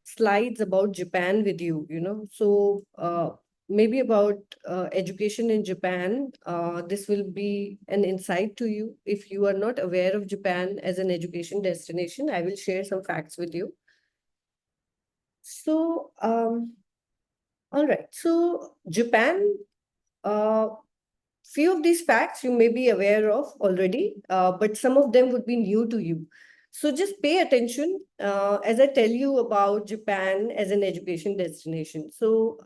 slides about Japan with you, So maybe about education in Japan, this will be an insight to you. If you are not aware of Japan as an education destination, I will share some facts with you. So, all right. So Japan, few of these facts you may be aware of already, but some of them would be new to you. So just pay attention as I tell you about Japan as an education destination. So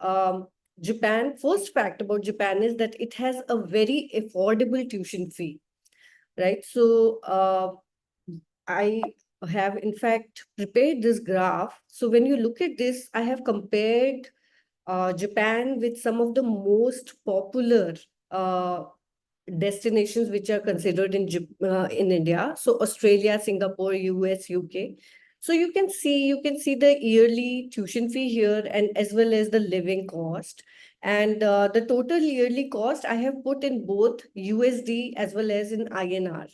Japan, first fact about Japan is that it has a very affordable tuition fee, right? So I have in fact prepared this graph. So when you look at this, I have compared Japan with some of the most popular destinations which are considered in India. So Australia, Singapore, US, UK. So you can see the yearly tuition fee here and as well as the living cost. And the total yearly cost I have put in both USD as well as in INR.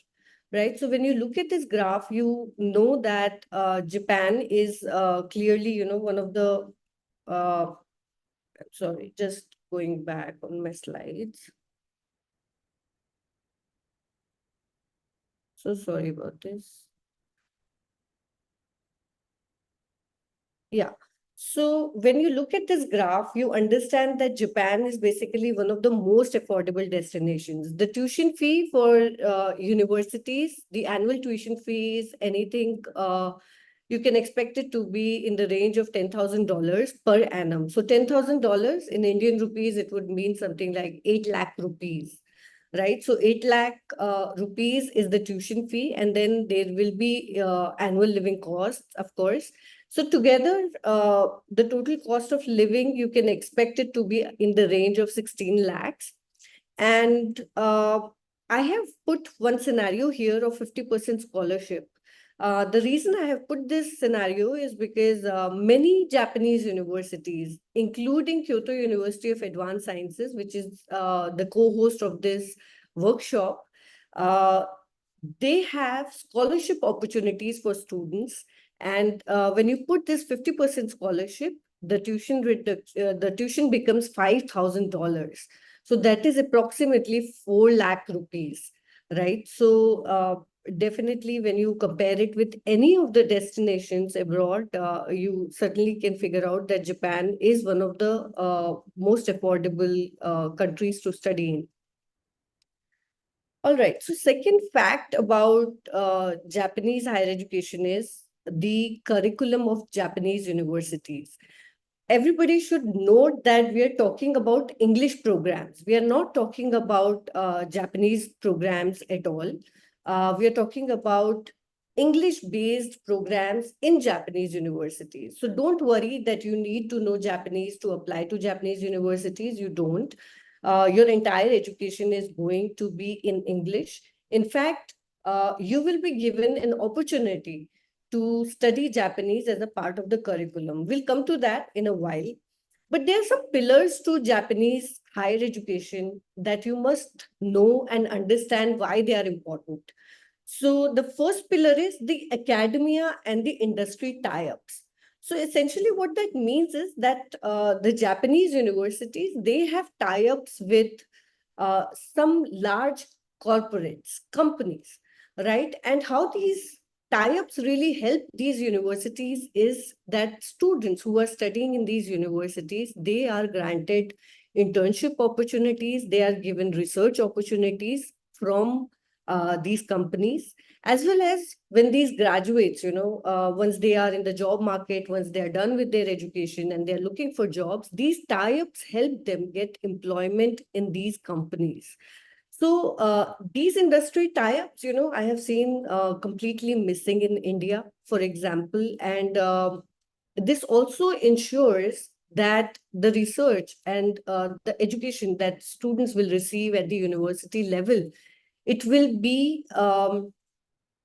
Right. So when you look at this graph, you know that Japan is clearly, one of the sorry, just going back on my slides. So sorry about this. Yeah. So when you look at this graph, you understand that Japan is basically one of the most affordable destinations. The tuition fee for universities, the annual tuition fee is anything, you can expect it to be in the range of $10,000 per annum. So $10,000 in Indian rupees, it would mean something like 8 lakh rupees, right? So 8 lakh rupees is the tuition fee, and then there will be annual living costs, of course. So together, the total cost of living, you can expect it to be in the range of 16 lakhs. And I have put one scenario here of 50% scholarship. The reason I have put this scenario is because many Japanese universities, including Kyoto University of Advanced Sciences, which is the co-host of this workshop, uh, they have scholarship opportunities for students. And when you put this 50% scholarship, the tuition becomes $5,000. So that is approximately 4 lakh rupees, right? So definitely when you compare it with any of the destinations abroad, you certainly can figure out that Japan is one of the most affordable countries to study in. All right. So second fact about Japanese higher education is the curriculum of Japanese universities. Everybody should note that we are talking about English programs. We are not talking about Japanese programs at all. We are talking about English-based programs in Japanese universities. So don't worry that you need to know Japanese to apply to Japanese universities. You don't. Your entire education is going to be in English. In fact, you will be given an opportunity to study Japanese as a part of the curriculum. We'll come to that in a while. But there are some pillars to Japanese higher education that you must know and understand why they are important. So the first pillar is the academia and the industry tie-ups. So essentially what that means is that the Japanese universities, they have tie-ups with some large corporates, companies, right? And how these tie-ups really help these universities is that students who are studying in these universities, they are granted internship opportunities, they are given research opportunities from these companies, as well as when these graduates, once they are in the job market, once they are done with their education and they're looking for jobs, these tie-ups help them get employment in these companies. So these industry tie-ups, I have seen completely missing in India, for example, and this also ensures that the research and the education that students will receive at the university level, it will be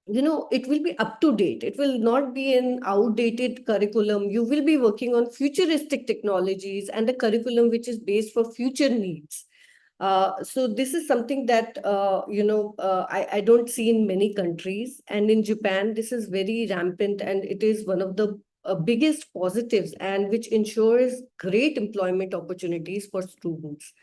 it will be up to date. It will not be an outdated curriculum. You will be working on futuristic technologies and a curriculum which is based for future needs. So this is something that I don't see in many countries, and in Japan this is very rampant, and it is one of the biggest positives, and which ensures great employment opportunities for students.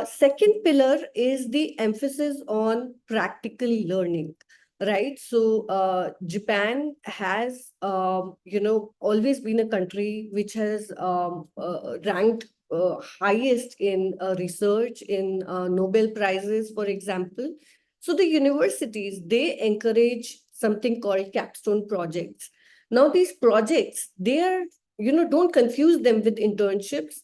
Second pillar is the emphasis on practical learning, right? So Japan has, always been a country which has ranked highest in research in Nobel Prizes, for example. So the universities, they encourage something called capstone projects. Now these projects, they are, don't confuse them with internships,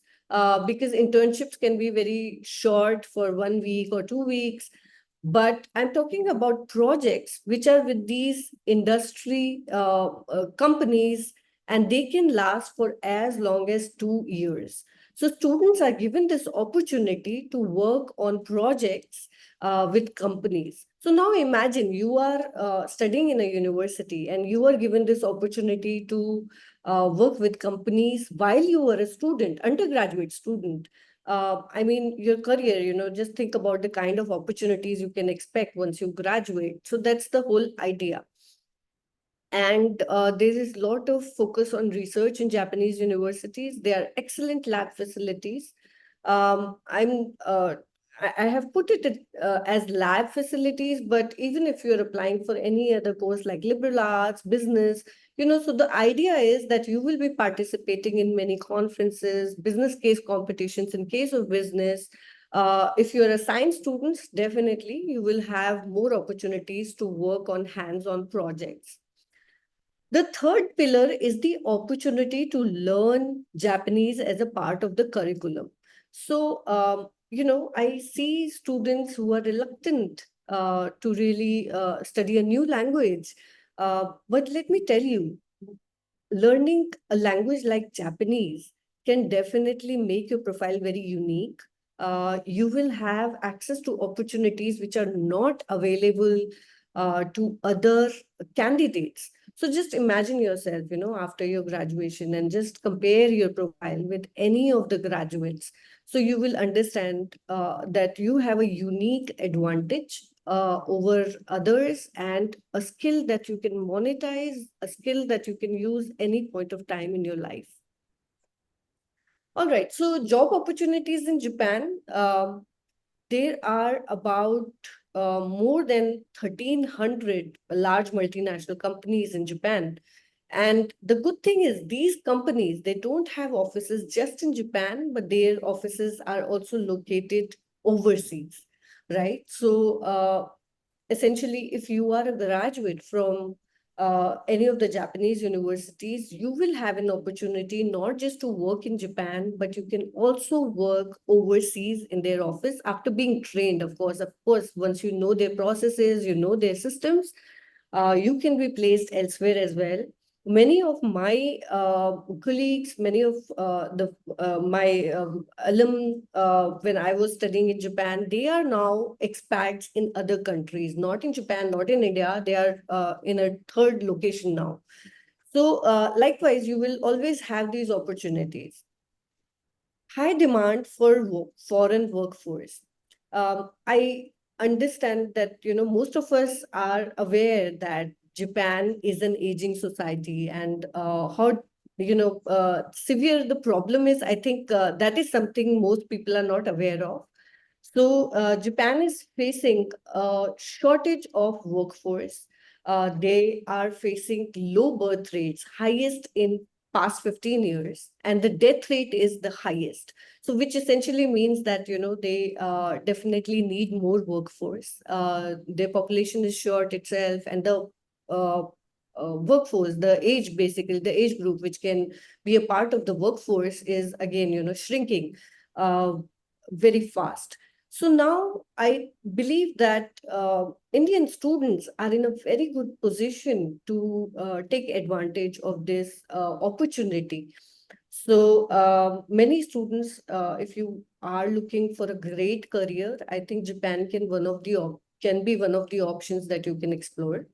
because internships can be very short for 1 week or 2 weeks. But I'm talking about projects which are with these industry companies, and they can last for as long as 2 years. So students are given this opportunity to work on projects with companies. So now imagine you are studying in a university and you are given this opportunity to work with companies while you are a student, undergraduate student. I mean, your career, just think about the kind of opportunities you can expect once you graduate. So that's the whole idea. And there is a lot of focus on research in Japanese universities. They are excellent lab facilities. I have put it as lab facilities, but even if you're applying for any other course like liberal arts, business, so the idea is that you will be participating in many conferences, business case competitions in case of business. If you're a science student, definitely you will have more opportunities to work on hands-on projects. The third pillar is the opportunity to learn Japanese as a part of the curriculum. So, I see students who are reluctant to really study a new language. But let me tell you, learning a language like Japanese can definitely make your profile very unique. You will have access to opportunities which are not available to other candidates. So just imagine yourself, after your graduation, and just compare your profile with any of the graduates. So you will understand that you have a unique advantage over others, and a skill that you can monetize, a skill that you can use any point of time in your life. All right, so job opportunities in Japan, there are about more than 1,300 large multinational companies in Japan. And the good thing is these companies, they don't have offices just in Japan, but their offices are also located overseas, right? So essentially, if you are a graduate from any of the Japanese universities, you will have an opportunity not just to work in Japan, but you can also work overseas in their office after being trained, of course. Of course, once you know their processes, you know their systems, you can be placed elsewhere as well. Many of my colleagues, many of the my alum, when I was studying in Japan, they are now expats in other countries, not in Japan, not in India. They are in a third location now. So likewise, you will always have these opportunities. High demand for foreign workforce. I understand that most of us are aware that Japan is an aging society, and how severe the problem is. I think that is something most people are not aware of. So Japan is facing a shortage of workforce. They are facing low birth rates, highest in past 15 years, and the death rate is the highest. So which essentially means that they definitely need more workforce. Their population is short itself, and the uh, workforce, the age, basically the age group which can be a part of the workforce, is again shrinking very fast. So now I believe that Indian students are in a very good position to take advantage of this opportunity. So many students, if you are looking for a great career, I think Japan can be one of the options that you can explore.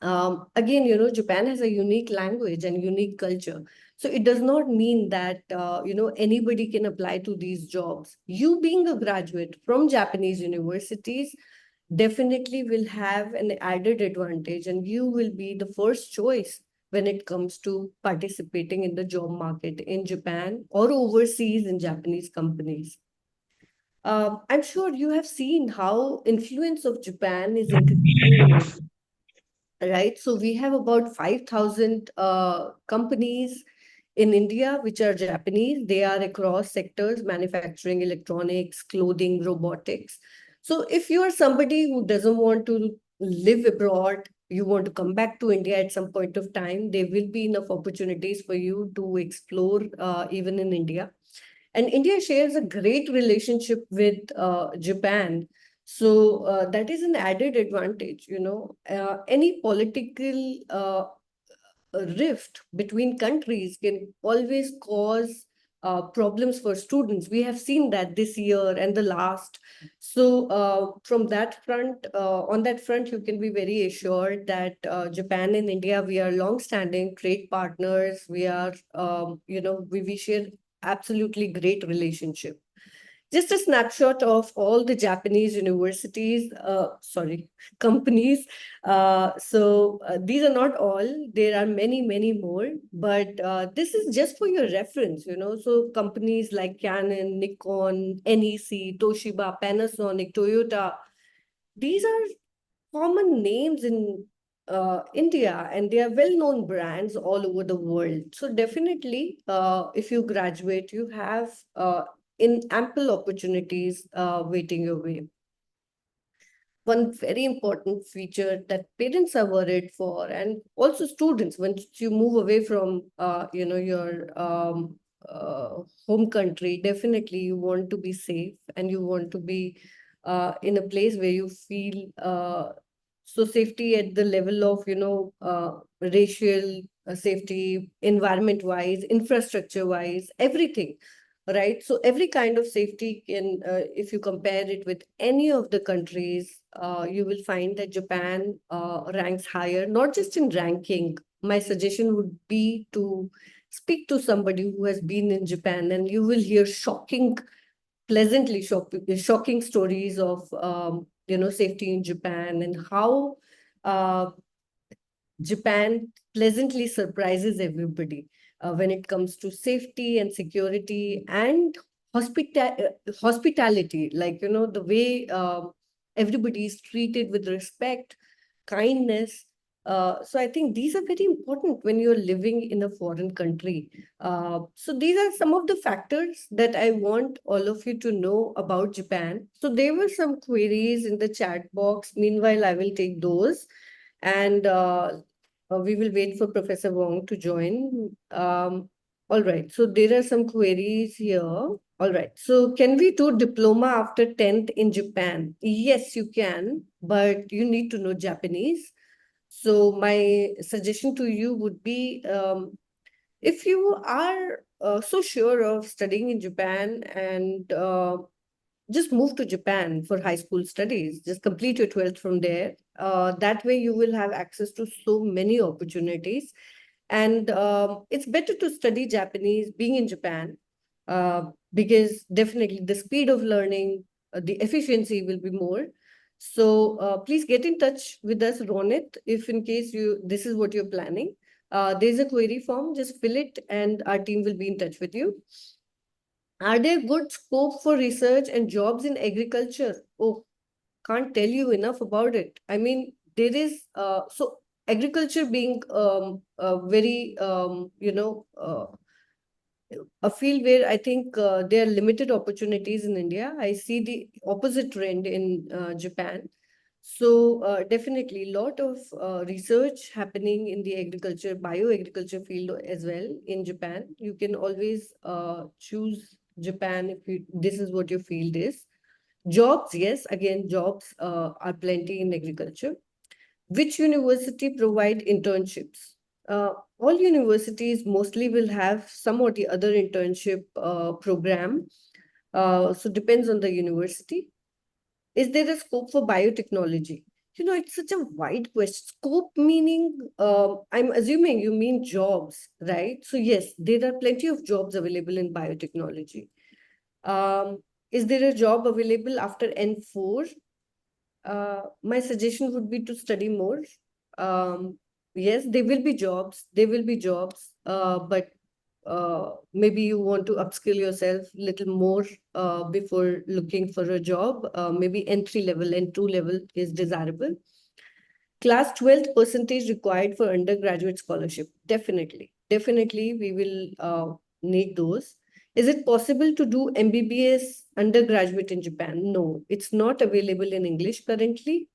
Again, Japan has a unique language and unique culture. So it does not mean that, anybody can apply to these jobs. You being a graduate from Japanese universities definitely will have an added advantage, and you will be the first choice when it comes to participating in the job market in Japan or overseas in Japanese companies. I'm sure you have seen how influence of Japan is increasing in India, right? So we have about 5,000 companies in India, which are Japanese. They are across sectors: manufacturing, electronics, clothing, robotics. So if you are somebody who doesn't want to live abroad, you want to come back to India at some point of time, there will be enough opportunities for you to explore even in India. And India shares a great relationship with Japan. So that is an added advantage. Any political rift between countries can always cause problems for students. We have seen that this year and the last. So from that front, on that front, you can be very assured that Japan and India, we are long-standing trade partners. We are, we share absolutely great relationship. Just a snapshot of all the Japanese universities, companies. These are not all. There are many, many more, but this is just for your reference, So companies like Canon, Nikon, NEC, Toshiba, Panasonic, Toyota, these are common names in India, and they are well-known brands all over the world. So definitely, if you graduate, you have in ample opportunities waiting your way. One very important feature that parents are worried for, and also students, once you move away from, your home country, definitely you want to be safe and you want to be in a place where you feel so safety at the level of, racial safety, environment wise, infrastructure wise, everything. Right. So every kind of safety can, if you compare it with any of the countries, you will find that Japan ranks higher, not just in ranking. My suggestion would be to speak to somebody who has been in Japan, and you will hear pleasantly shocking stories of, safety in Japan, and how uh, Japan pleasantly surprises everybody when it comes to safety and security and hospitality. Like, the way everybody is treated with respect, kindness. So I think these are very important when you're living in a foreign country. So these are some of the factors that I want all of you to know about Japan. So there were some queries in the chat box. Meanwhile, I will take those. And we will wait for Professor Wong to join. All right. So there are some queries here. All right. So can we do diploma after 10th in Japan? Yes, you can, but you need to know Japanese. So my suggestion to you would be, if you are so sure of studying in Japan, and just move to Japan for high school studies. Just complete your 12th from there. That way, you will have access to so many opportunities. And it's better to study Japanese being in Japan, because definitely the speed of learning, the efficiency will be more. So please get in touch with us, Ronit, if in case this is what you're planning. There's a query form, just fill it and our team will be in touch with you. Are there good scope for research and jobs in agriculture? Oh, can't tell you enough about it. I mean, there is so agriculture being very a field where I think there are limited opportunities in India. I see the opposite trend in Japan. So definitely a lot of research happening in the agriculture, bioagriculture field as well in Japan. You can always choose Japan if this is what your field is. Jobs, yes, again, jobs are plenty in agriculture. Which university provide internships? All universities mostly will have some or the other internship program. So depends on the university. Is there a scope for biotechnology? It's such a wide question. Scope meaning, I'm assuming you mean jobs, right? So yes, there are plenty of jobs available in biotechnology. Is there a job available after N4? My suggestion would be to study more. Yes, there will be jobs. There will be jobs, but maybe you want to upskill yourself a little more before looking for a job. Maybe N3 level, N2 level is desirable. Class 12th percentage required for undergraduate scholarship. Definitely. Definitely, we will need those. Is it possible to do MBBS undergraduate in Japan? No, it's not available in English currently.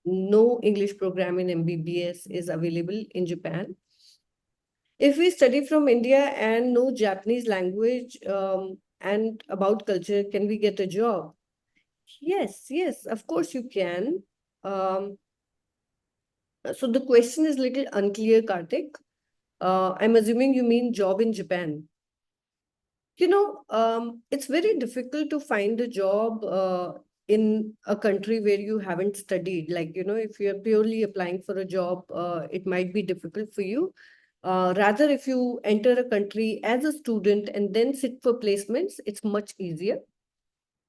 No English program in MBBS is available in Japan. If we study from India and know Japanese language and about culture, can we get a job? Yes, yes, of course you can. Um, so the question is little unclear, Karthik. I'm assuming you mean job in Japan. It's very difficult to find a job in a country where you haven't studied. Like, if you're purely applying for a job, it might be difficult for you. Rather, if you enter a country as a student and then sit for placements, it's much easier.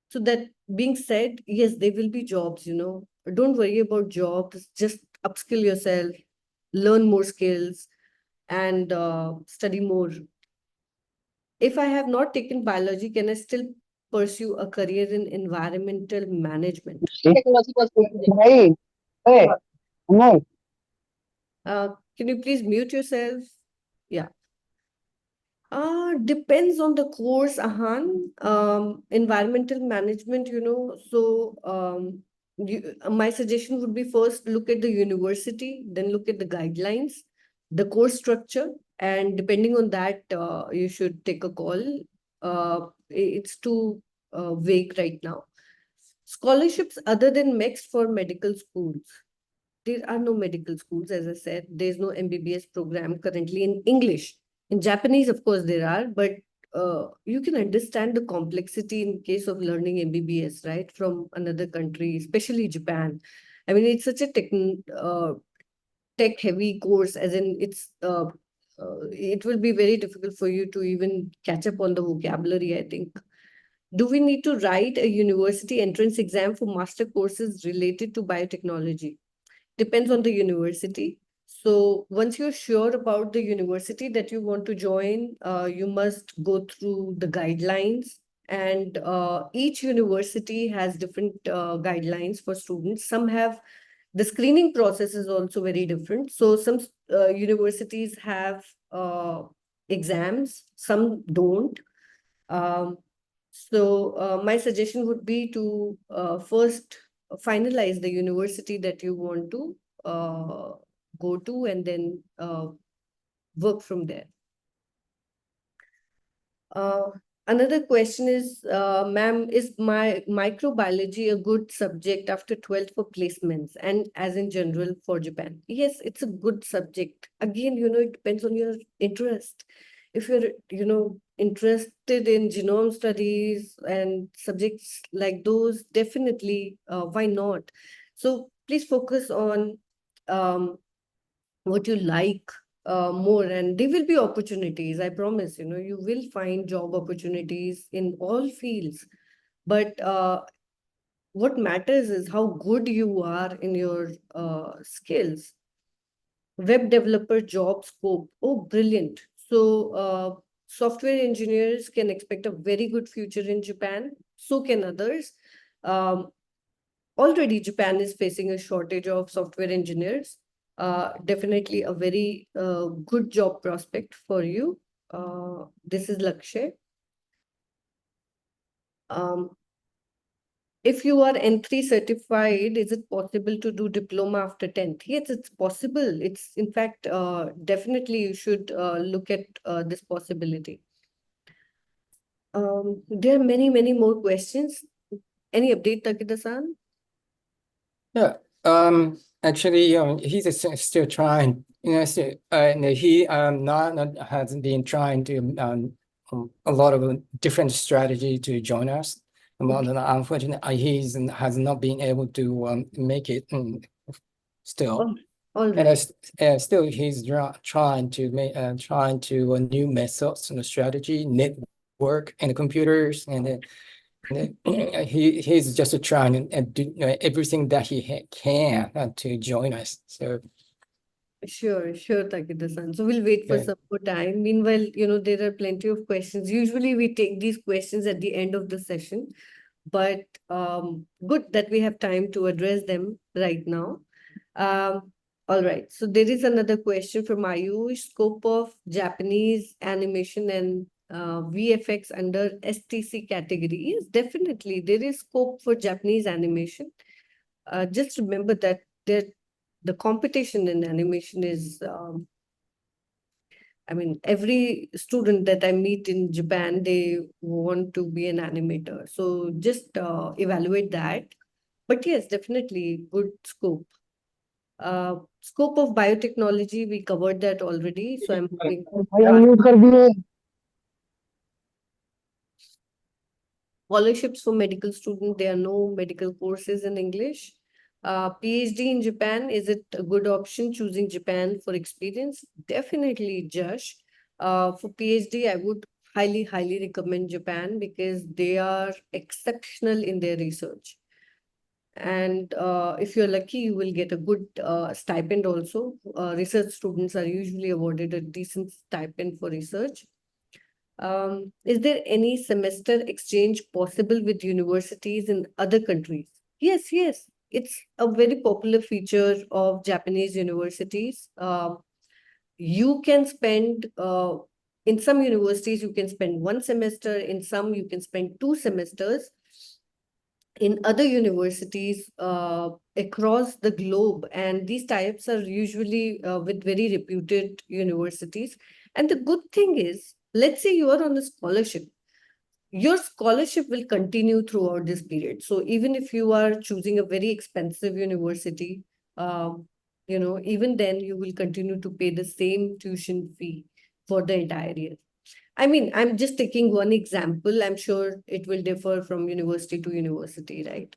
So that being said, yes, there will be jobs. Don't worry about jobs. Just upskill yourself, learn more skills, and study more. If I have not taken biology, can I still pursue a career in environmental management? नहीं ए, नहीं Can you please mute yourself? Yeah. Depends on the course, Ahan. Environmental management. My suggestion would be first look at the university, then look at the guidelines, the course structure, and depending on that, you should take a call. It's too vague right now. Scholarships other than MEX for medical schools. There are no medical schools, as I said. There's no MBBS program currently in English. In Japanese, of course, there are, but you can understand the complexity in case of learning MBBS, right, from another country, especially Japan. I mean, it's such a tech-heavy course, as in it will be very difficult for you to even catch up on the vocabulary, I think. Do we need to write a university entrance exam for master courses related to biotechnology? Depends on the university. So once you're sure about the university that you want to join, you must go through the guidelines. And each university has different guidelines for students. Some have the screening process is also very different. So some universities have exams, some don't. Um, so my suggestion would be to first finalize the university that you want to go to and then work from there. Another question is, ma'am, is my microbiology a good subject after 12th for placements and as in general for Japan? Yes, it's a good subject. Again, it depends on your interest. If you're, interested in genome studies and subjects like those, definitely, why not? So please focus on what you like more, and there will be opportunities. I promise, you will find job opportunities in all fields. But what matters is how good you are in your skills. Web developer job scope. Oh, brilliant. So software engineers can expect a very good future in Japan. So can others. Already Japan is facing a shortage of software engineers. Definitely a very good job prospect for you. This is Lakshay. If you are N3 certified, is it possible to do diploma after 10th? Yes, it's possible. It's in fact, definitely you should look at this possibility. There are many, many more questions. Any update, Takida-san? Yeah. Actually, he's still trying. Still, he not has been trying to a lot of different strategy to join us. Well, unfortunately, has not been able to make it still. Oh, all And right. still, he's trying to new methods and strategy, network and computers, and he's just trying and do everything that he can to join us. So Sure, Takeda-san. So we'll wait for yeah. some more time. Meanwhile, there are plenty of questions. Usually we take these questions at the end of the session, but good that we have time to address them right now. All right. So there is another question from Ayush. Scope of Japanese animation and VFX under STC category. Yes, definitely. There is scope for Japanese animation. Just remember that the competition in animation is, I mean, every student that I meet in Japan, they want to be an animator. So just evaluate that. But yes, definitely good scope. Scope of biotechnology, we covered that already. So I'm moving. Scholarships for medical students, there are no medical courses in English. PhD in Japan, is it a good option choosing Japan for experience? Definitely, Josh. For PhD, I would highly recommend Japan because they are exceptional in their research. And if you're lucky, you will get a good stipend also. Research students are usually awarded a decent stipend for research. Is there any semester exchange possible with universities in other countries? Yes. It's a very popular feature of Japanese universities. You can spend, in some universities, you can spend 1 semester, in some, you can spend 2 semesters. In other universities across the globe, and these types are usually with very reputed universities. And the good thing is, let's say you are on a scholarship, your scholarship will continue throughout this period. So even if you are choosing a very expensive university, even then you will continue to pay the same tuition fee for the entire year. I mean, I'm just taking one example. I'm sure it will differ from university to university, right?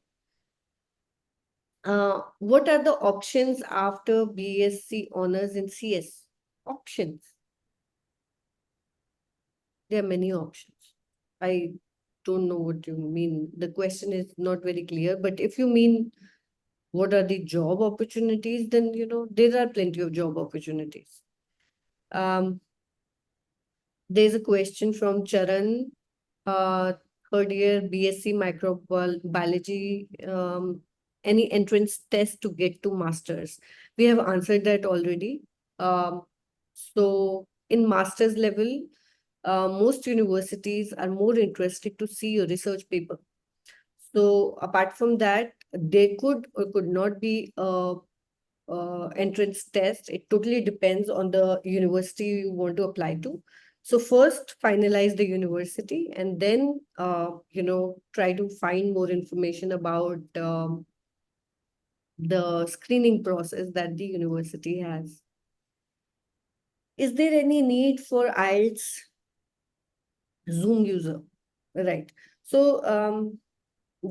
What are the options after BSc honors in CS? Options. There are many options. I don't know what you mean. The question is not very clear, but if you mean what are the job opportunities, then, there are plenty of job opportunities. There's a question from Charan, third year BSc microbiology, any entrance test to get to masters? We have answered that already. So in master's level, most universities are more interested to see your research paper. So apart from that, they could or could not be a entrance test. It totally depends on the university you want to apply to. So first finalize the university and then, try to find more information about the screening process that the university has. Is there any need for IELTS Zoom user? Right. So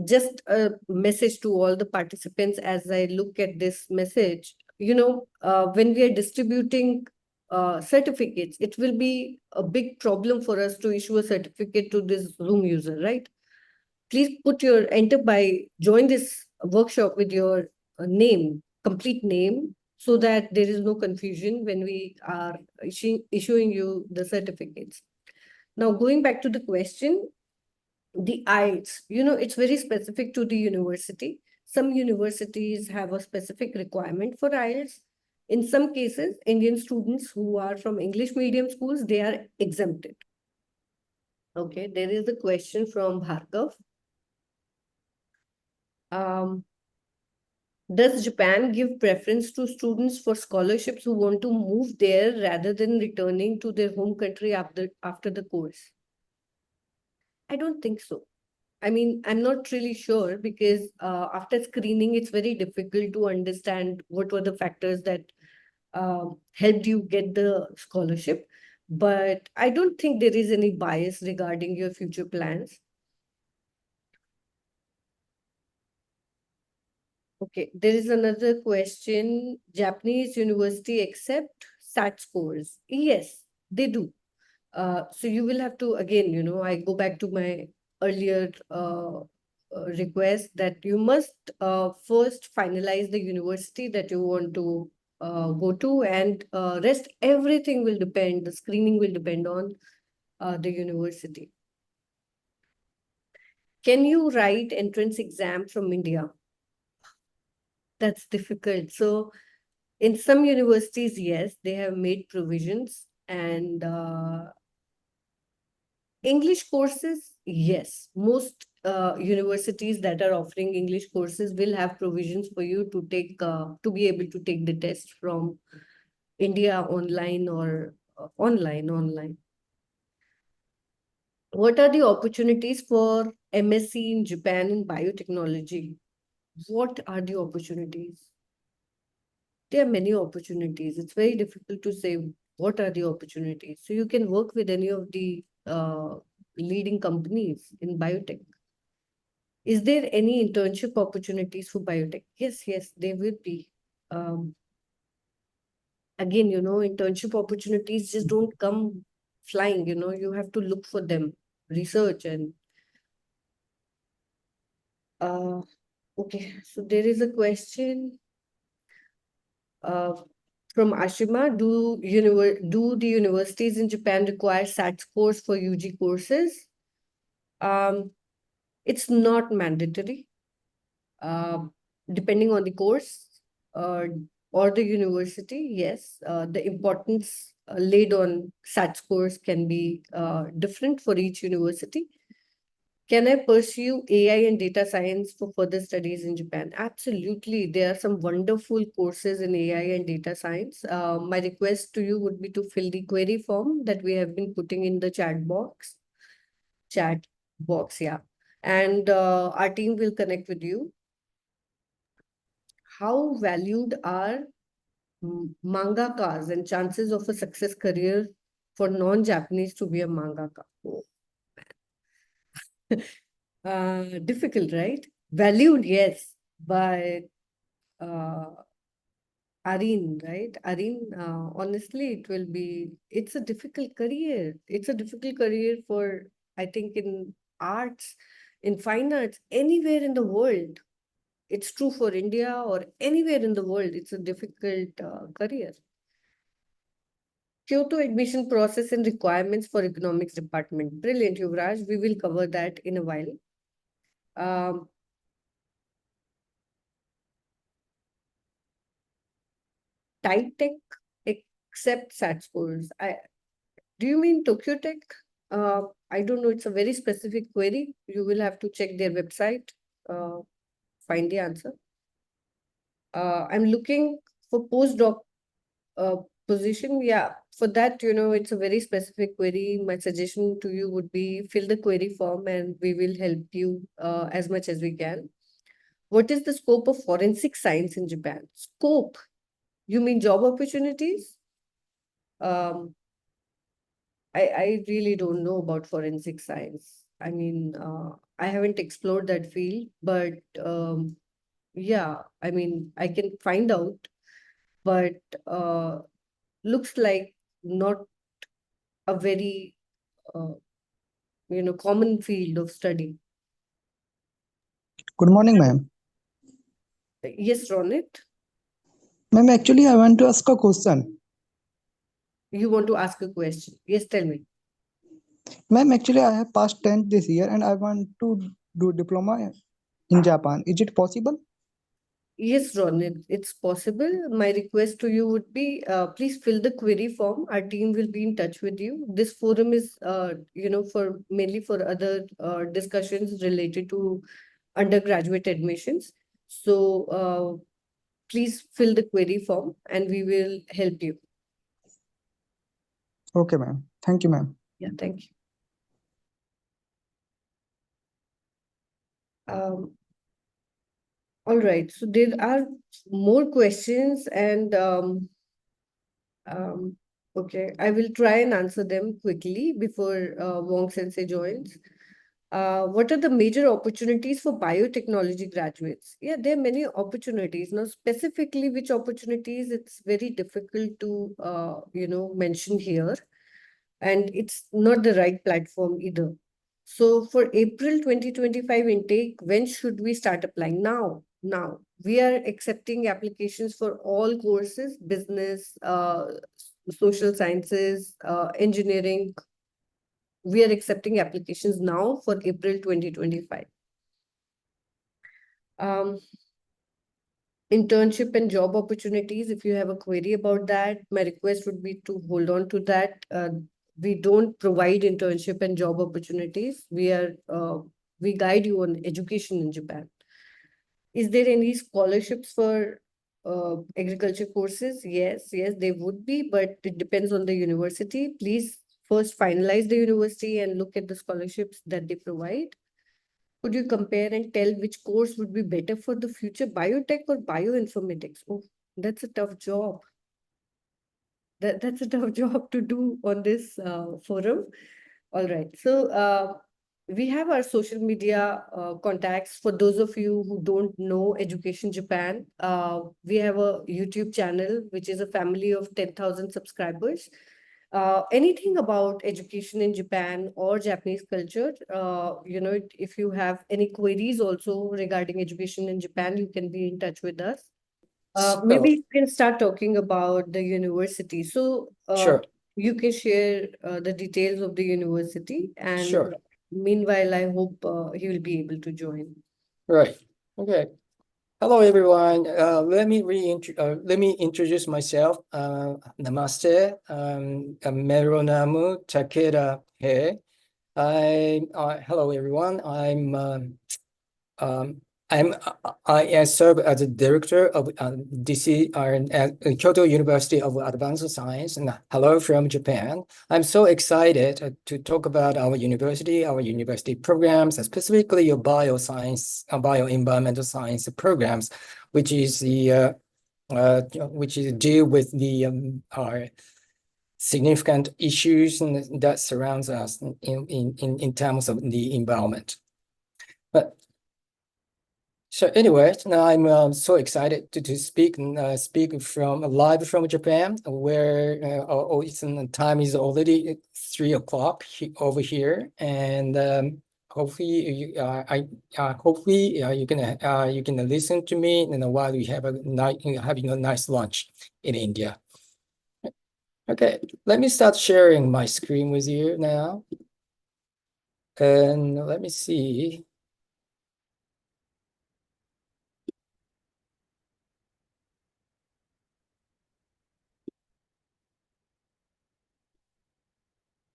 just a message to all the participants as I look at this message, when we are distributing certificates, it will be a big problem for us to issue a certificate to this Zoom user, right? Please join this workshop with your name, complete name, so that there is no confusion when we are issuing you the certificates. Now, going back to the question, the IELTS, it's very specific to the university. Some universities have a specific requirement for IELTS. In some cases, Indian students who are from English medium schools, they are exempted. Okay, there is a question from Bhargav. Does Japan give preference to students for scholarships who want to move there rather than returning to their home country after the course? I don't think so. I mean, I'm not really sure because after screening, it's very difficult to understand what were the factors that helped you get the scholarship. But I don't think there is any bias regarding your future plans. Okay, there is another question. Japanese university accept SAT scores? Yes, they do. So you will have to, again, I go back to my earlier request that you must first finalize the university that you want to go to, and rest everything will depend, the screening will depend on the university. Can you write entrance exam from India? That's difficult. So in some universities, yes, they have made provisions, and English courses, yes, most universities that are offering English courses will have provisions for you to take to be able to take the test from India online or online. What are the opportunities for MSc in Japan in biotechnology? What are the opportunities? There are many opportunities. It's very difficult to say what are the opportunities. So you can work with any of the leading companies in biotech. Is there any internship opportunities for biotech? Yes, there will be. Um, Again, internship opportunities just don't come flying, you have to look for them, research and uh, okay. So there is a question uh, from Ashima. Do the universities in Japan require SAT scores for UG courses? Um, it's not mandatory. Uh, Depending on the course uh, or the university, yes, the importance laid on SAT scores can be different for each university. Can I pursue AI and data science for further studies in Japan? Absolutely. There are some wonderful courses in AI and data science. My request to you would be to fill the query form that we have been putting in the chat box. Yeah. And our team will connect with you. How valued are mangakas and chances of a success career for non-Japanese to be a mangaka? Oh. Difficult, right? Valued, yes, by uh, Areen, right? Areen, honestly, it's a difficult career. It's a difficult career for, I think, in arts, in fine arts, anywhere in the world. It's true for India or anywhere in the world. It's a difficult career. Kyoto admission process and requirements for economics department. Brilliant, Yuvraj. We will cover that in a while. Um, Type Tech accept SAT scores. Do you mean Tokyo Tech? I don't know. It's a very specific query. You will have to check their website, find the answer. I'm looking for postdoc position. Yeah, for that, it's a very specific query. My suggestion to you would be fill the query form and we will help you as much as we can. What is the scope of forensic science in Japan? Scope? You mean job opportunities? Um, I really don't know about forensic science. I mean, I haven't explored that field, but yeah, I mean, I can find out, but looks like not a very, uh, common field of study. Good morning, ma'am. Yes, Ronit, Ma'am, actually, I want to ask a question. you want to ask a question? Yes, tell me. Ma'am, actually, I have passed 10th this year and I want to do diploma in Japan. Is it possible? Yes, Ronit, it's possible. My request to you would be, please fill the query form. Our team will be in touch with you. This forum is, for mainly for other discussions related to undergraduate admissions. So please fill the query form and we will help you. Okay, ma'am. Thank you, ma'am. Yeah, thank you. All right, so there are more questions and okay, I will try and answer them quickly before Wong Sensei joins. What are the major opportunities for biotechnology graduates? Yeah, there are many opportunities. Now, specifically which opportunities, it's very difficult to, mention here. And it's not the right platform either. So for April 2025 intake, when should we start applying? Now. Now. We are accepting applications for all courses, business, social sciences, engineering. We are accepting applications now for April 2025. Internship and job opportunities. If you have a query about that, my request would be to hold on to that. We don't provide internship and job opportunities. We guide you on education in Japan. Is there any scholarships for agriculture courses? Yes, there would be, but it depends on the university. Please first finalize the university and look at the scholarships that they provide. Could you compare and tell which course would be better for the future, biotech or bioinformatics? Oh, that's a tough job. That's a tough job to do on this forum. All right. So we have our social media contacts. For those of you who don't know Education Japan, we have a YouTube channel, which is a family of 10,000 subscribers. Anything about education in Japan or Japanese culture, if you have any queries also regarding education in Japan, you can be in touch with us. Maybe you can start talking about the university. So Sure. you can share the details of the university, and Sure. meanwhile, I hope he will be able to join. Right. Okay. Hello, everyone. Let me introduce myself. Namaste. Meronamu Takeda He. Hello, everyone. I serve as a director of DC at Kyoto University of Advanced Science. And hello from Japan. I'm so excited to talk about our university programs, and specifically your bioscience, bioenvironmental science programs, which is deal with the our significant issues that surrounds us in terms of the environment. So anyway, now I'm so excited to speak from live from Japan, where time is already 3 o'clock over here, and hopefully you can listen to me while we have having a nice lunch in India. Okay, let me start sharing my screen with you now, and let me see.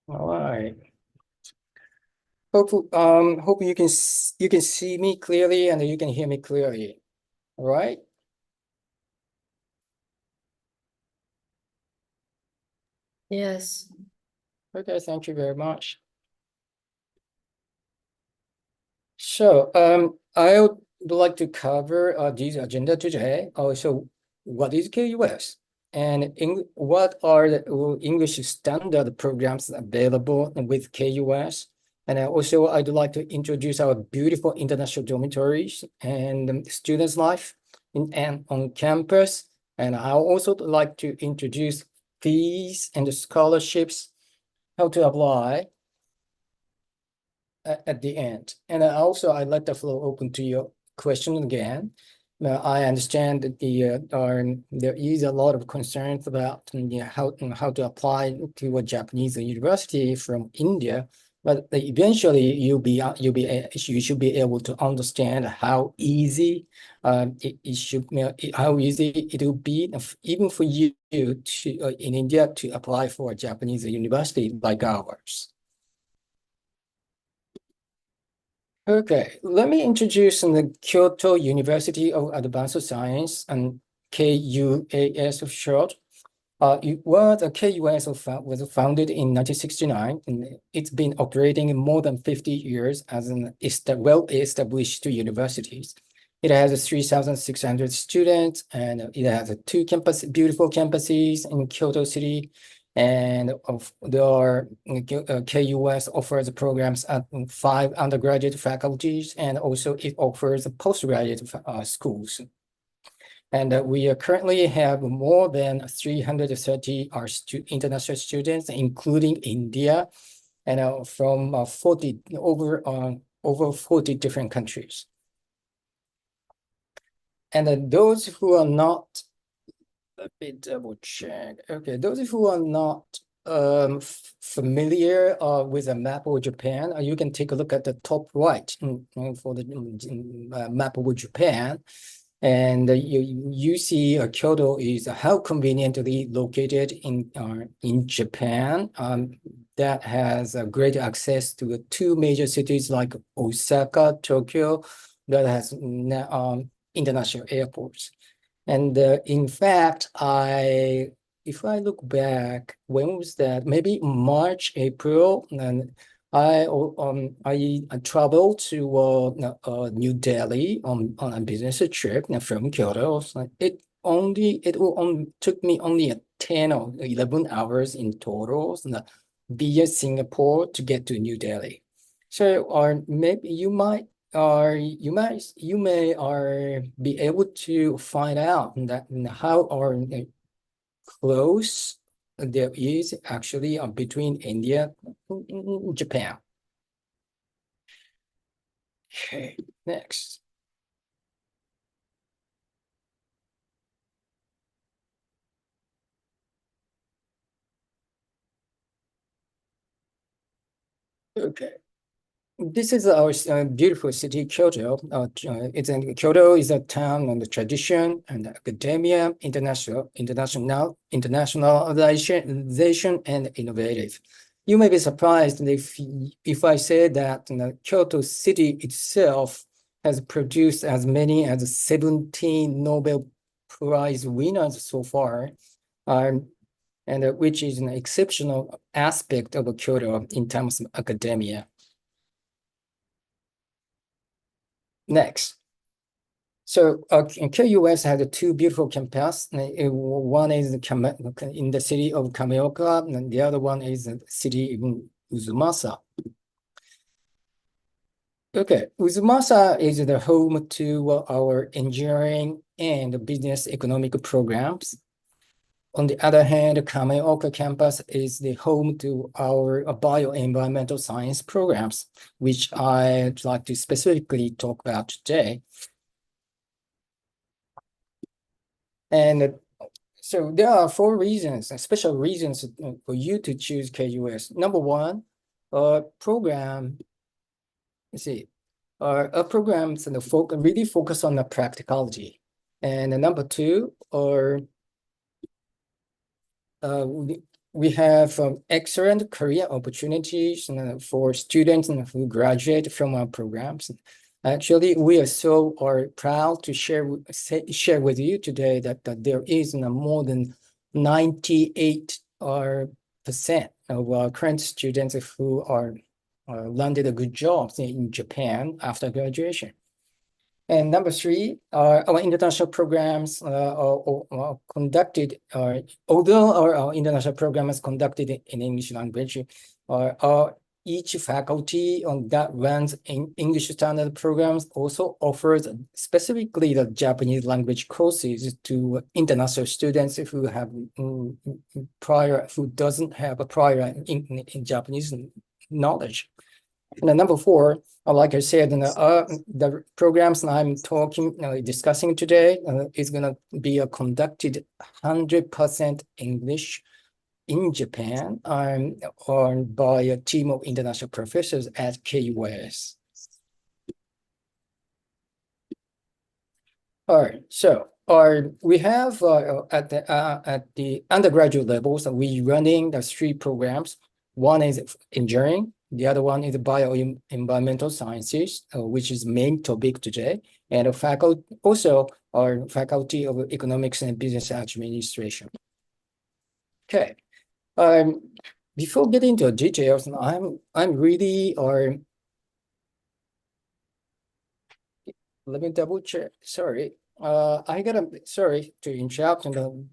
All right. Hope you can see me clearly and you can hear me clearly. All right. Yes. Okay, thank you very much. So I would like to cover this agenda today. Also, what is KUS? And what are the English standard programs available with KUS? And also, I'd like to introduce our beautiful international dormitories and students' life on campus. And I also like to introduce fees and scholarships, how to apply at the end. And also, I let the floor open to your question again. I understand that there is a lot of concerns about how to apply to a Japanese university from India, but eventually you should be able to understand how easy it will be even for you to in India to apply for a Japanese university like ours. Okay, let me introduce the Kyoto University of Advanced Science, and KUAS of short. The KUAS was founded in 1969, and it's been operating in more than 50 years as an well-established universities. It has 3,600 students, and it has two beautiful campuses in Kyoto City And KUS offers programs at 5 undergraduate faculties, and also it offers postgraduate schools. And we currently have more than 330 international students, including India, and from over 40 different countries. And those who are not, let me double check. Okay, those who are not familiar with a map of Japan, you can take a look at the top right for the map of Japan. And you see Kyoto is how conveniently located in Japan, that has great access to the 2 major cities like Osaka, Tokyo, that has international airports. And in fact, if I look back, when was that? Maybe March, April, and I traveled to New Delhi on a business trip from Kyoto. So it took me only 10 or 11 hours in total via Singapore to get to New Delhi. So maybe you may be able to find out that how close there is actually between India and Japan. Okay, next. Okay. This is our beautiful city, Kyoto. Kyoto is a town on the tradition and academia, internationalization, and innovative. You may be surprised if I say that Kyoto city itself has produced as many as 17 Nobel Prize winners so far, and which is an exceptional aspect of Kyoto in terms of academia. Next. So KUS has 2 beautiful campuses. One is in the city of Kameoka, and the other one is the city in Uzumasa. Okay, Uzumasa is the home to our engineering and business economic programs. On the other hand, Kameoka campus is the home to our bioenvironmental science programs, which I'd like to specifically talk about today. And so there are 4 reasons, special reasons for you to choose KUS. Number 1, program, our programs really focus on the practicality. And number 2, we have excellent career opportunities for students who graduate from our programs. Actually, we are proud to share with you today that there is more than 98% of our current students who landed a good jobs in Japan after graduation. And number 3, our international programs are conducted, although our international program is conducted in English language, each faculty that runs in English standard programs also offers specifically the Japanese language courses to international students who doesn't have a prior in Japanese knowledge. And number 4, like I said, the programs I'm discussing today is going to be conducted 100% English in Japan by a team of international professors at KUS. All right, so we have at the undergraduate levels, we running the 3 programs. One is engineering. The other one is bioenvironmental sciences, which is main topic today, and also our faculty of economics and business administration. Okay, before getting into details, I'm really let me double check. Sorry. I got sorry to interrupt,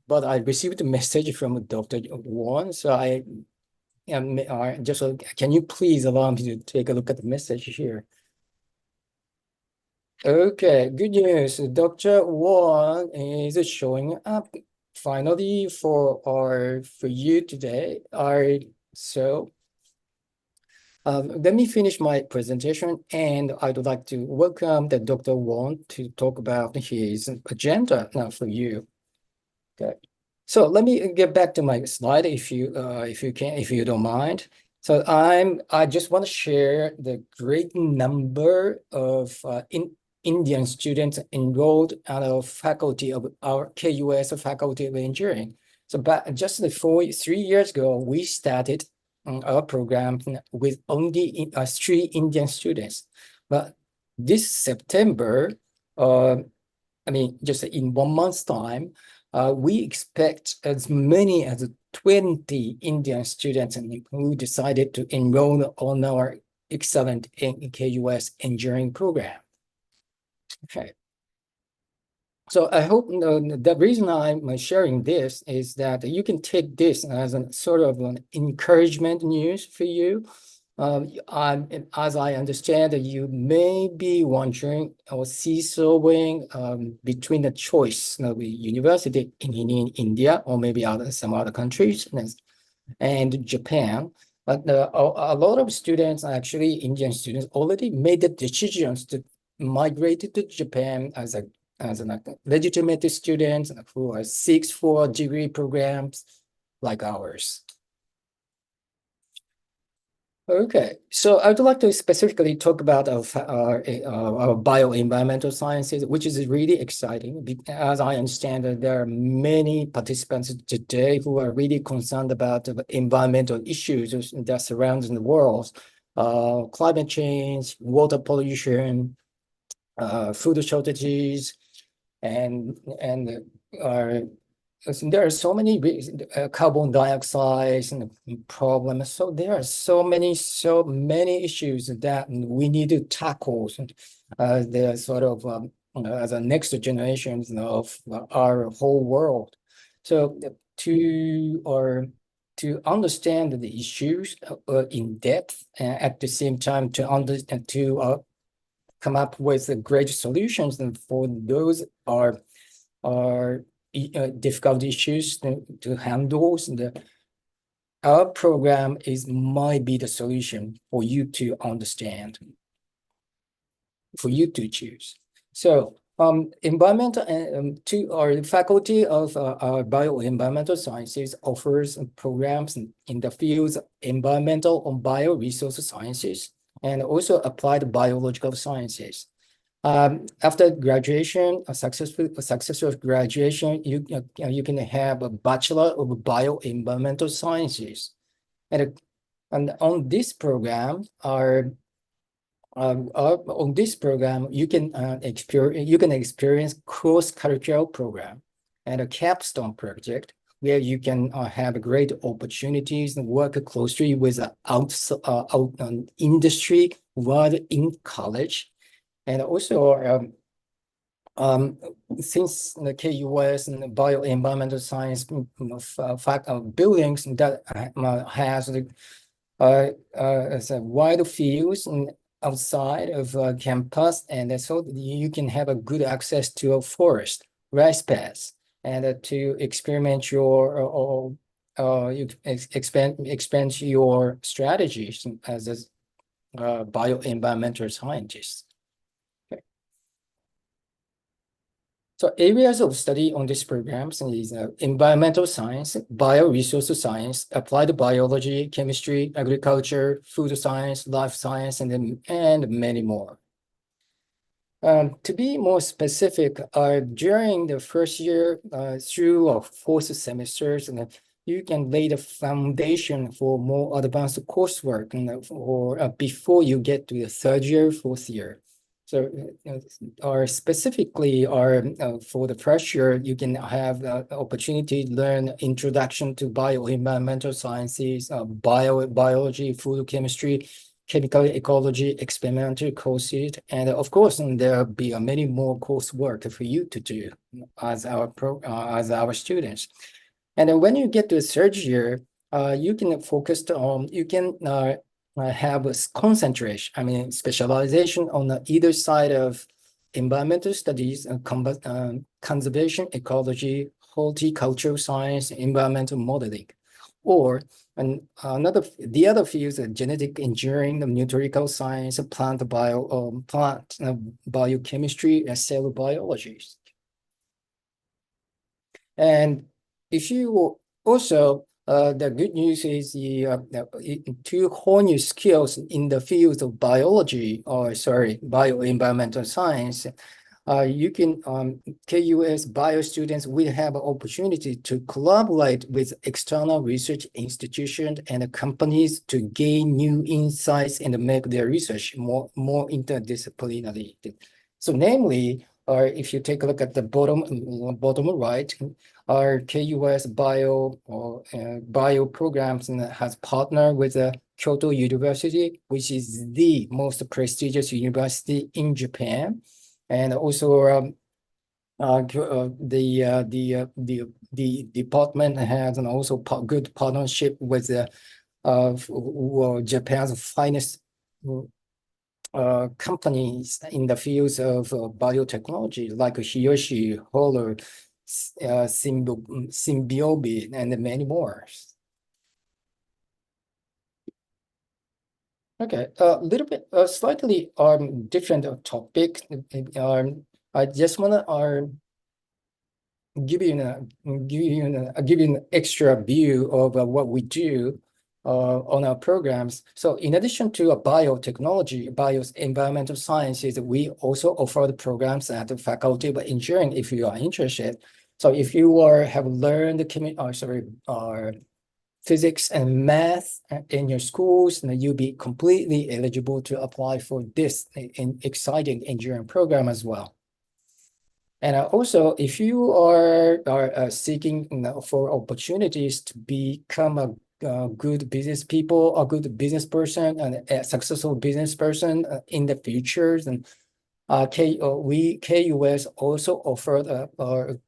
but I received a message from Dr. Won, so I am just can you please allow me to take a look at the message here? Okay, good news. Dr. Won is showing up finally for you today. So let me finish my presentation, and I would like to welcome the Dr. Won to talk about his agenda now for you. Okay, so let me get back to my slide if you don't mind. So I just want to share the great number of Indian students enrolled out of faculty of our KUS Faculty of Engineering. So back just 3 years ago, we started our program with only 3 Indian students. But this September, I mean, just in 1 month's time, we expect as many as 20 Indian students who decided to enroll on our excellent KUS engineering program. Okay. So I hope the reason I'm sharing this is that you can take this as a sort of an encouragement news for you. As I understand, you may be wondering or seesawing between the choice of university in India or maybe some other countries and Japan. But a lot of students, actually Indian students, already made the decisions to migrate to Japan as a legitimate students who are 6-4 degree programs like ours. Okay, so I would like to specifically talk about our bioenvironmental sciences, which is really exciting. As I understand that there are many participants today who are really concerned about the environmental issues that surround the world, climate change, water pollution, food shortages, and there are so many carbon dioxide problems. So there are so many issues that we need to tackle. They're sort of as a next generation of our whole world. So to understand the issues in depth, and at the same time to come up with great solutions, and for those are difficult issues to handle. Our program might be the solution for you to understand, for you to choose. So environmental to our faculty of our bioenvironmental sciences offers programs in the fields of environmental and bioresource sciences and also applied biological sciences. After graduation, a successful graduation, you can have a Bachelor of Bioenvironmental Sciences, and on this program you can experience cross-cultural program and a capstone project where you can have great opportunities and work closely with industry while in college. And also, since the KUS and the bioenvironmental science buildings that has a wide fields and outside of campus, and so you can have a good access to a forest, rice pads, and to experiment your you expand your strategies as a bioenvironmental scientist. So areas of study on this program is environmental science, bioresource science, applied biology, chemistry, agriculture, food science, life science, and many more. To be more specific, during the first year through 4th semesters, you can lay the foundation for more advanced coursework before you get to the 3rd year, 4th year. So, specifically, for the first year, you can have the opportunity to learn introduction to bioenvironmental sciences, biology, food chemistry, chemical ecology experimental courses, and of course, there'll be many more coursework for you to do as our students. And when you get to the third year, you can focus on have a concentration. I mean, specialization on either side of environmental studies, conservation, ecology, horticultural science, environmental modeling, or the other fields are genetic engineering, numerical science, plant biochemistry, and cell biology. And if you also the good news is to hone your skills in the fields of biology, or bioenvironmental science, you can KUS bio students will have an opportunity to collaborate with external research institutions and companies to gain new insights and make their research more interdisciplinary. So namely, or if you take a look at the bottom right, our KUS bio programs has partnered with Kyoto University, which is the most prestigious university in Japan, and also the department has an also good partnership with Japan's finest companies in the fields of biotechnology, like Hiyoshi, Holler, Symbiobi, and many more. Okay, a little bit, slightly different topic. I just want to give you an extra view of what we do on our programs. So in addition to biotechnology, environmental sciences, we also offer the programs at the Faculty of Engineering if you are interested. So if you have learned physics and math in your schools, then you'll be completely eligible to apply for this exciting engineering program as well. And also, if you are seeking for opportunities to become a good business people, a good business person, and a successful business person in the future, then KUS also offered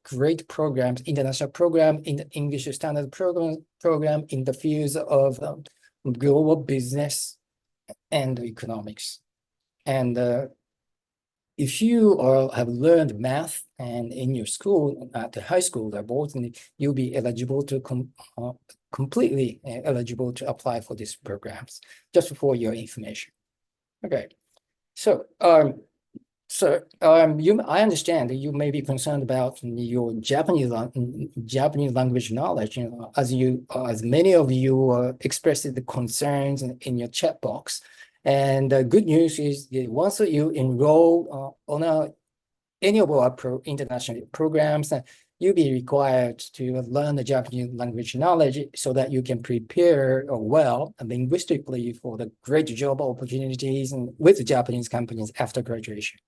great programs, international program in the English standard program in the fields of global business and economics. And if you have learned math and in your school at the high school level, then you'll be eligible to completely eligible to apply for these programs. Just for your information. Okay, so I understand that you may be concerned about your Japanese language knowledge. As many of you expressed the concerns in your chat box. And the good news is that once you enroll on any of our international programs, you'll be required to learn the Japanese language knowledge so that you can prepare well linguistically for the great job opportunities with Japanese companies after graduation.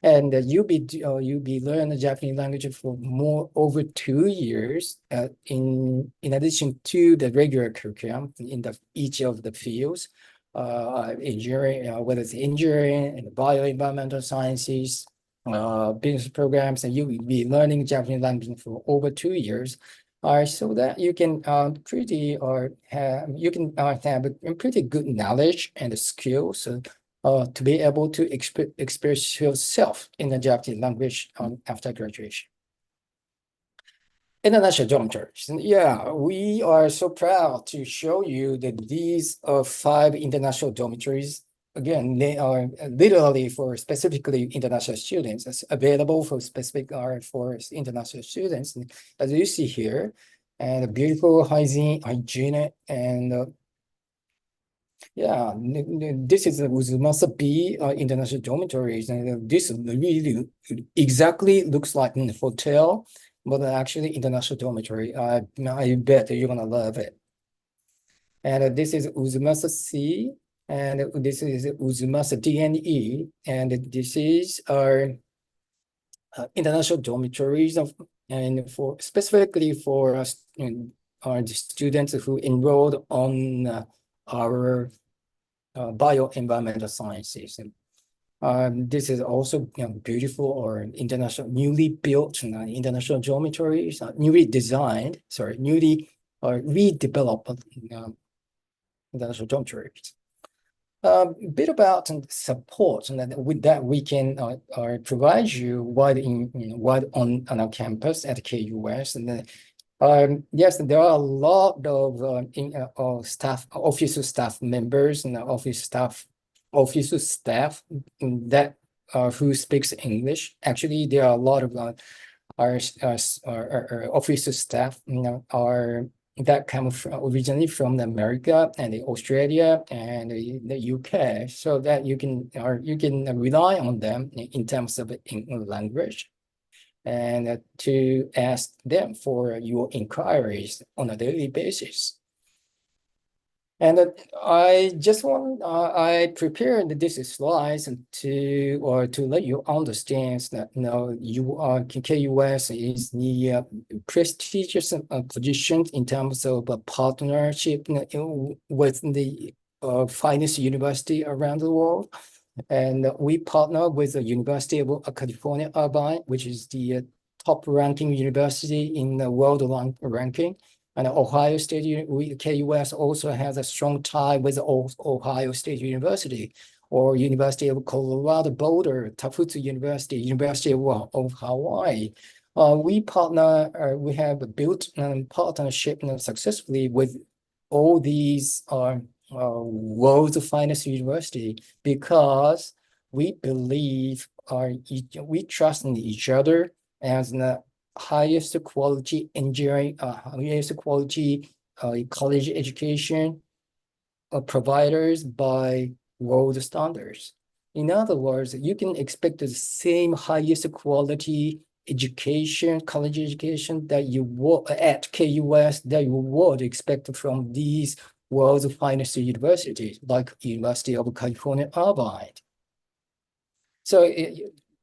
And you'll be learning the Japanese language for over 2 years in addition to the regular curriculum in each of the fields, engineering, whether it's engineering and bioenvironmental sciences, business programs, and you will be learning Japanese language for over 2 years, so that you can have a pretty good knowledge and skills to be able to express yourself in the Japanese language after graduation. International dormitories. Yeah, we are so proud to show you that these are 5 international dormitories. Again, they are literally for specifically international students. It's available for for international students, as you see here, and beautiful hygiene and yeah, this is Uzumasa B international dormitories, and this really exactly looks like a hotel, but actually international dormitory. I bet you're gonna love it. And this is Uzumasa C, and this is Uzumasa D and E, and this is our international dormitories and specifically for us our students who enrolled on our bioenvironmental sciences. This is also beautiful or newly built international dormitories, newly designed, sorry, newly or redeveloped international dormitories. A bit about support, and then with that we can provide you wide on our campus at KUS. And then, yes, there are a lot of staff, office staff members and office staff that who speaks English. Actually, there are a lot of our office staff, are that come originally from America and Australia and the UK, so that you can rely on them in terms of English language, and to ask them for your inquiries on a daily basis. And I just want I prepared this slides to let you understand that KUS is the prestigious position in terms of a partnership with the finest university around the world. And we partner with the University of California, Irvine, which is the top ranking university in the world ranking. And Ohio State, KUS also has a strong tie with Ohio State University, or University of Colorado Boulder, Tufts University, University of Hawaii. We have built a partnership successfully with all these world's finest university, because we believe we trust in each other as the highest quality engineering, highest quality college education providers by world standards. In other words, you can expect the same highest quality education, college education that you would at KUS that you would expect from these world's finest universities, like University of California, Irvine. So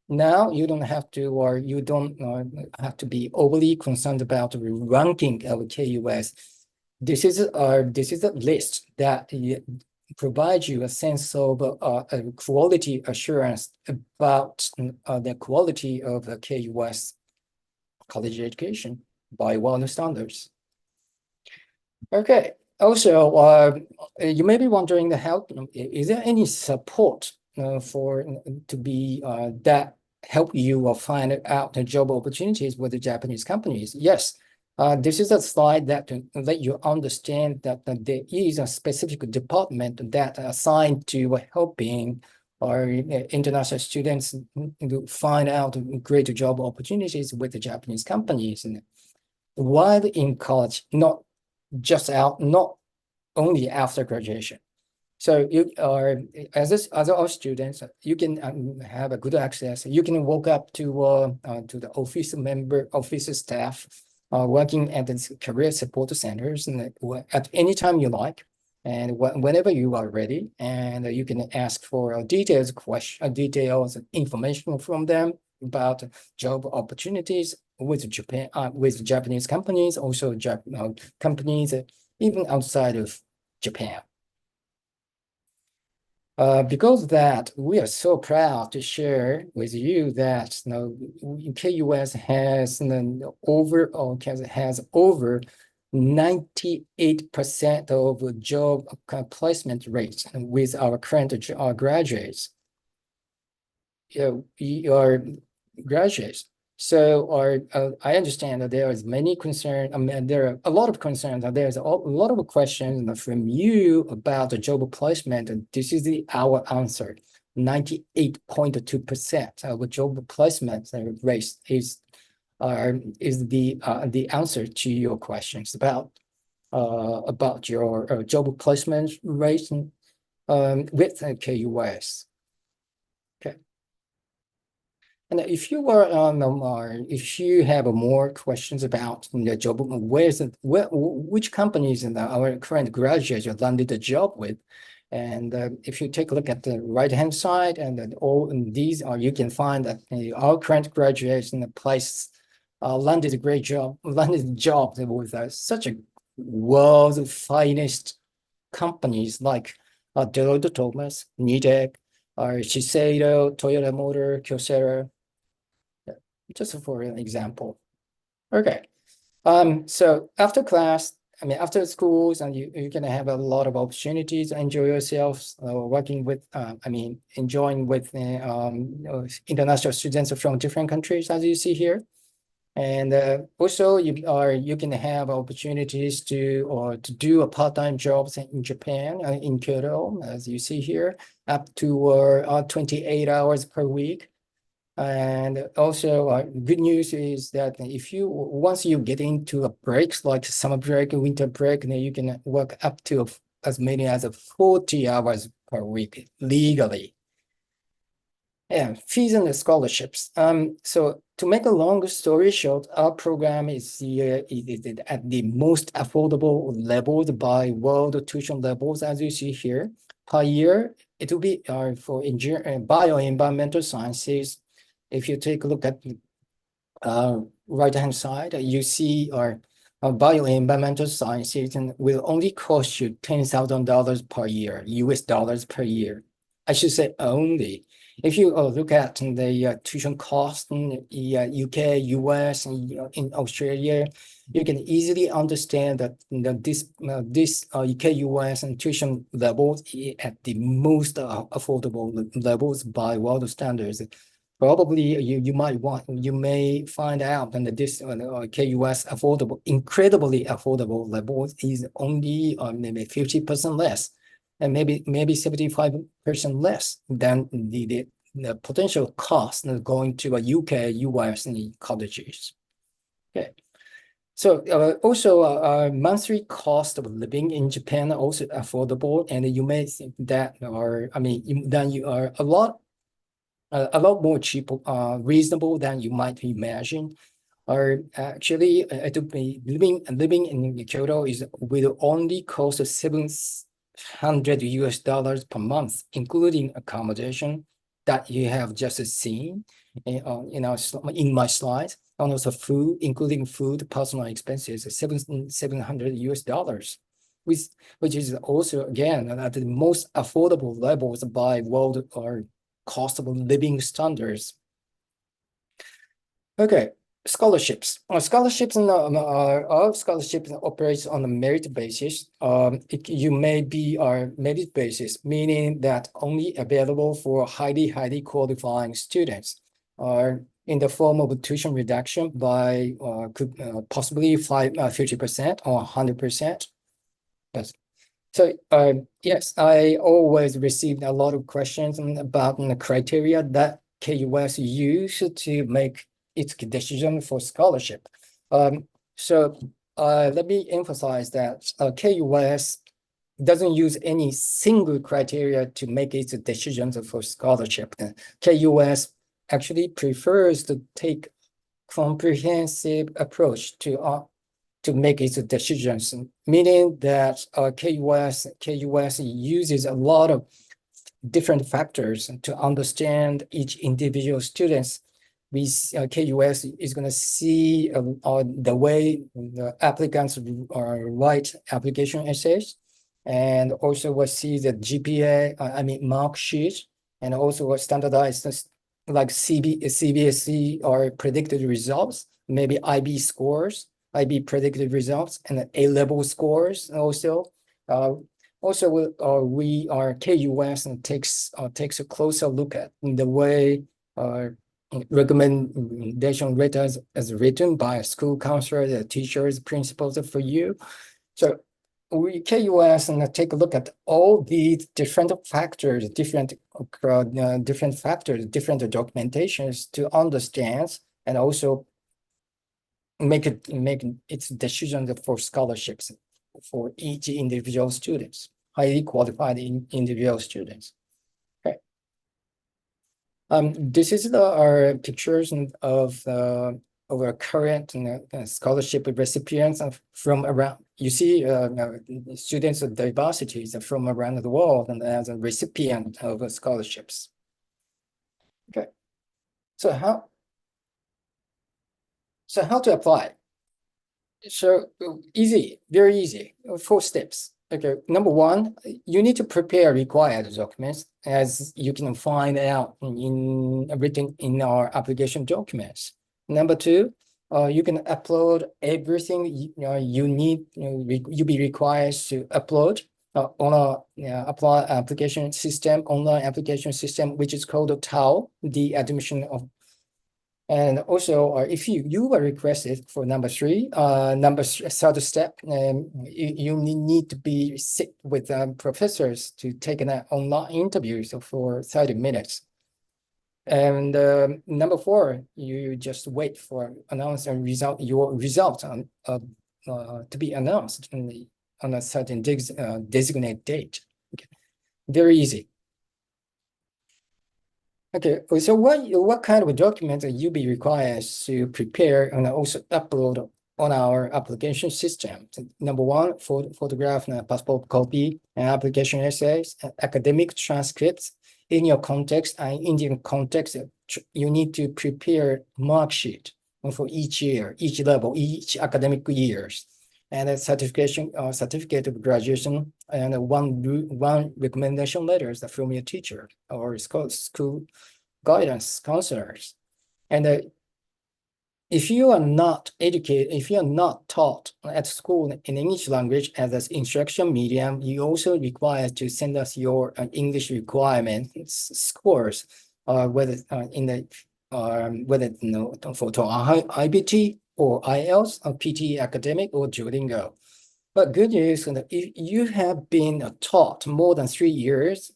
now you don't have to, or you don't have to be overly concerned about the ranking of KUS. This is a list that provides you a sense of a quality assurance about the quality of the KUS college education by world standards. Okay. Also, you may be wondering is there any support that help you find out the job opportunities with the Japanese companies? Yes. This is a slide that to let you understand that there is a specific department that assigned to helping our international students to find out great job opportunities with the Japanese companies. And while in college, not only after graduation. So you are, as our students, you can have a good access. You can walk up to the office staff working at the career support centers, and at any time you like, and whenever you are ready, and you can ask for detailed information from them about job opportunities with Japan, with Japanese companies, also companies even outside of Japan. Because of that, we are so proud to share with you that KUS has over 98% of job placement rates with our current graduates. Your graduates. So I understand that there is many concerns. I mean, there are a lot of concerns. There's a lot of questions from you about the job placement, and this is our answer. 98.2% of job placement rate is the answer to your questions about your job placement rate with KUS. And if you have more questions about the job, which companies our current graduates landed a job with, and if you take a look at the right-hand side, and then all these you can find that our current graduates in the place landed a job with such a world's finest companies like Deloitte Thomas, Nidec, Shiseido, Toyota Motor, Kyocera. Yeah, just for an example. Okay. So after class, after schools, and you're gonna have a lot of opportunities to enjoy yourselves, working with, enjoying with international students from different countries, as you see here. And also you can have opportunities to do a part-time jobs in Japan, in Kyoto, as you see here, up to 28 hours per week. And also, good news is that once you get into a breaks like summer break, winter break, then you can work up to as many as 40 hours per week legally. And fees and the scholarships. So to make a long story short, our program is at the most affordable levels by world tuition levels, as you see here. Per year, it will be for bioenvironmental sciences. If you take a look at the right-hand side, you see our bioenvironmental sciences and will only cost you $10,000 per year, US dollars per year. I should say only. If you look at the tuition cost in the UK, US, and in Australia, you can easily understand that this UK, US, and tuition levels at the most affordable levels by world standards. Probably you may find out that this KUS incredibly affordable level is only maybe 50% less, and maybe 75% less than the potential cost of going to a UK, US, and colleges. Okay. So also monthly cost of living in Japan are also affordable, and you may think that then you are a lot more cheap, reasonable than you might imagine. Or actually, living in Kyoto will only cost $700 US per month, including accommodation that you have just seen in my slides, and also food, including food, personal expenses, $700 US, which is also again at the most affordable levels by world or cost of living standards. Okay, scholarships. Our scholarships operates on a merit basis. You may be our merit basis, meaning that only available for highly qualifying students, or in the form of tuition reduction by possibly 50% or 100%. Yes. So yes, I always received a lot of questions about the criteria that KUS used to make its decision for scholarship. So let me emphasize that KUS doesn't use any single criteria to make its decisions for scholarship. KUS actually prefers to take comprehensive approach to make its decisions, meaning that KUS uses a lot of different factors to understand each individual students. KUS is going to see the way the applicants write application essays, and also will see the GPA, mark sheet, and also standardized like CBSE or predicted results, maybe IB scores, IB predicted results, and A-level scores also. KUS and takes a closer look at the way recommendation letters as written by a school counselor, the teachers, principals for you. So KUS and take a look at all these different factors, different documentations to understand and also make its decisions for scholarships for each individual students, highly qualified individual students. Okay. This is our pictures of our current scholarship recipients from around. You see, students of diversities from around the world and as a recipient of scholarships. Okay. So how to apply? So easy, very easy. 4 steps. Okay, number one, you need to prepare required documents as you can find out in written in our application documents. Number two, you can upload everything you need, you be required to upload on a apply application system, online application system, which is called TAO, the admission of. And also, if you were requested for number three, third step, you need to be sit with professors to take an online interview for 30 minutes. And number four, you just wait for your result to be announced on a certain designated date. Okay. Very easy. Okay, so what kind of documents you be required to prepare and also upload on our application system? Number one, photograph and passport copy, and application essays, academic transcripts. In your context, Indian context, you need to prepare mark sheet for each year, each level, each academic years, and a certificate of graduation, and one recommendation letters from your teacher or school guidance counselors. And if you are not educated, if you are not taught at school in English language as an instruction medium, you also require to send us your English requirements scores, whether for IBT or IELTS or PT Academic or Duolingo. But good news, if you have been taught more than 3 years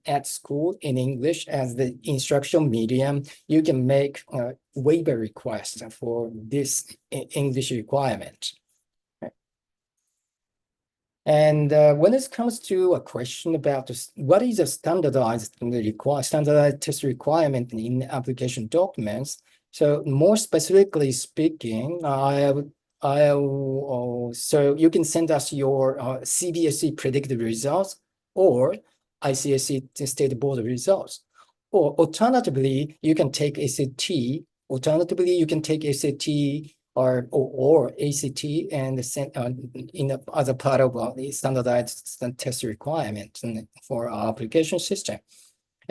at school in English as the instruction medium, you can make a waiver request for this English requirement. And when it comes to a question about what is a standardized test requirement in application documents, so more specifically speaking, so you can send us your CBSE predicted results or ICSE state board results. Or alternatively, you can take SAT. Alternatively, you can take SAT or ACT and send as a part of the standardized test requirement for our application system.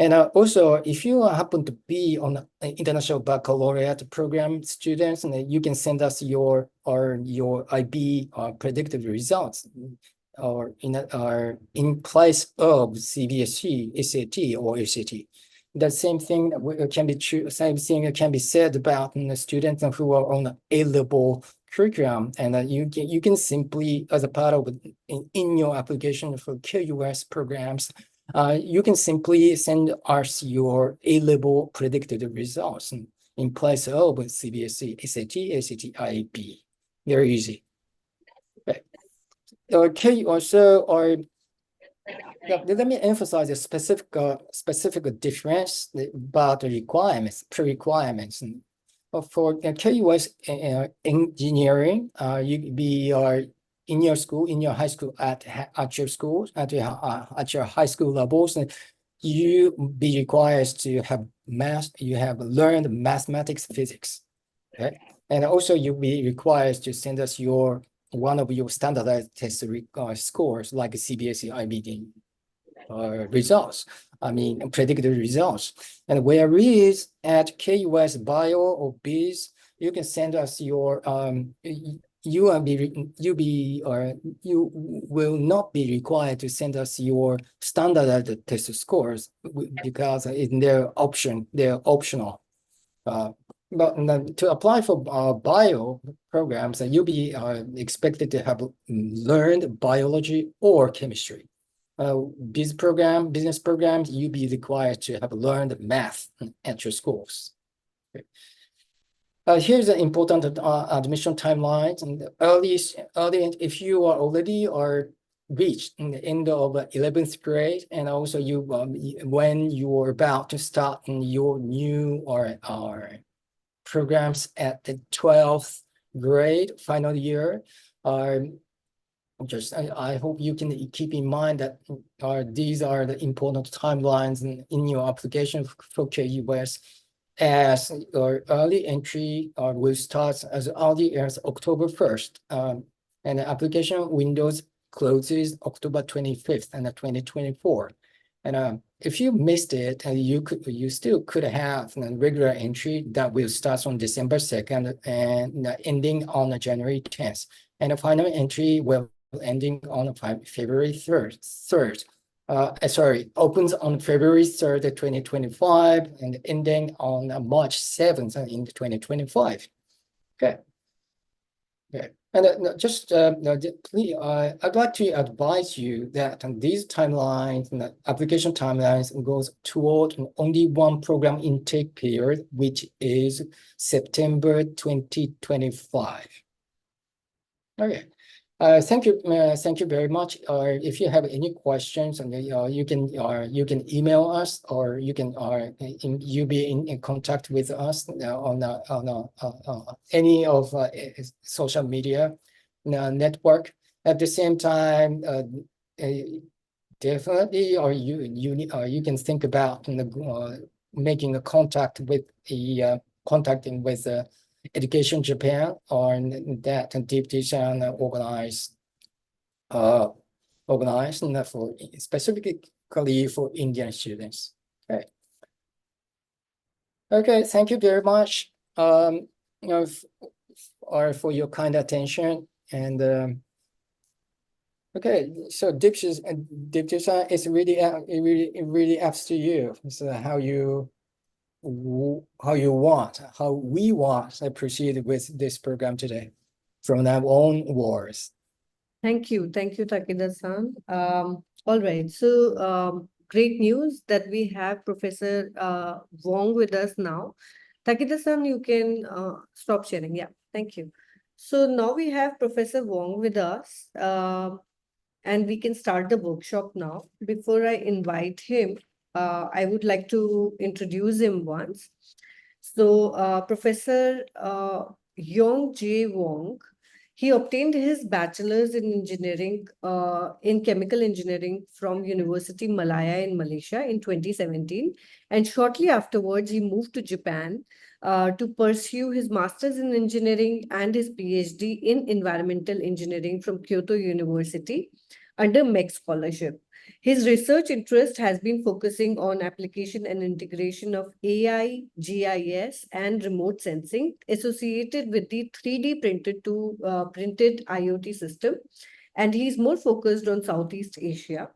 And also, if you happen to be on an international baccalaureate program students, and you can send us your IB predictive results, or in place of CBSE, SAT, or ACT. The same thing can be true. Same thing can be said about the students who are on A-level curriculum, and you can simply, as a part of in your application for KUS programs, you can simply send us your A-level predicted results in place of CBSE, SAT, ACT, IB. Very easy. Okay, also, let me emphasize a specific difference about the requirements, pre-requirements. For KUS engineering, you be in your school, in your high school, at your school, at your high school levels, and you be required to have you have learned mathematics, physics, okay? And also you be required to send us one of your standardized test scores like CBSE, IBD results. I mean, predicted results. And whereas at KUS Bio or Biz, you can send us your you will not be required to send us your standardized test scores because they're optional. But to apply for bio programs, you'll be expected to have learned biology or chemistry. Business programs, you'll be required to have learned math at your schools. Okay. Here's the important admission timelines. And early, if you are already reached in the end of 11th grade, and also when you are about to start your new programs at the 12th grade final year, I hope you can keep in mind that these are the important timelines in your application for KUS, as early entry will start as early as October 1st. And the application windows closes October 25th and 2024. And if you missed it, you still could have a regular entry that will start on December 2nd and ending on January 10th. And the final entry will ending on February 3rd. Opens on February 3rd, 2025, and ending on March 7th in 2025. Okay. Okay. And please, I'd like to advise you that these timelines, application timelines, goes toward only one program intake period, which is September 2025. Okay. Thank you very much. If you have any questions, and you can email us, or you can you be in contact with us on any of social media network. At the same time, definitely, you can think about making a contact with contacting with Education Japan, or that Deep Design organized for specifically for Indian students. Okay. Okay, thank you very much. For your kind attention. And okay, so Deep Design is really up to you. So how we want to proceed with this program today from our own words. Thank you, Takeda-san. All right, so great news that we have Professor Wong with us now. Takeda-san, you can stop sharing. Yeah, thank you. So now we have Professor Wong with us, and we can start the workshop now. Before I invite him, I would like to introduce him once. So Professor Yong J. Wong, he obtained his bachelor's in engineering, in chemical engineering from University Malaya in Malaysia in 2017. And shortly afterwards, he moved to Japan to pursue his master's in engineering and his PhD in environmental engineering from Kyoto University under MEC scholarship. His research interest has been focusing on application and integration of AI, GIS, and remote sensing associated with the 3D printed IoT system. And he's more focused on Southeast Asia.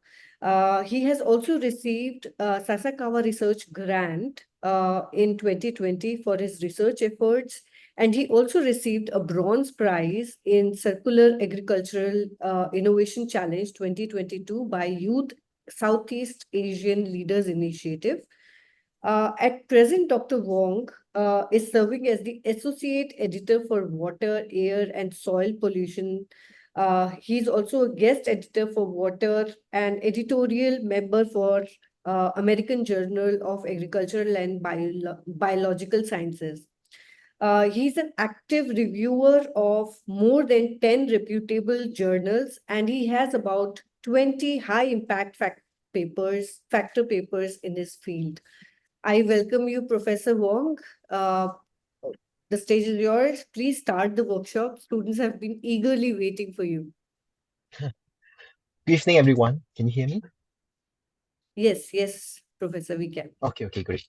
He has also received a Sasakawa Research Grant in 2020 for his research efforts. And he also received a bronze prize in Circular Agricultural Innovation Challenge 2022 by Youth Southeast Asian Leaders Initiative. At present, Dr. Wong is serving as the Associate Editor for Water, Air, and Soil Pollution. He's also a guest editor for Water and editorial member for American Journal of Agricultural and Biological Sciences. He's an active reviewer of more than 10 reputable journals, and he has about 20 high-impact factor papers in his field. I welcome you, Professor Wong. The stage is yours. Please start the workshop. Students have been eagerly waiting for you. Good evening, everyone. Can you hear me? Yes, Professor, we can. Okay, great.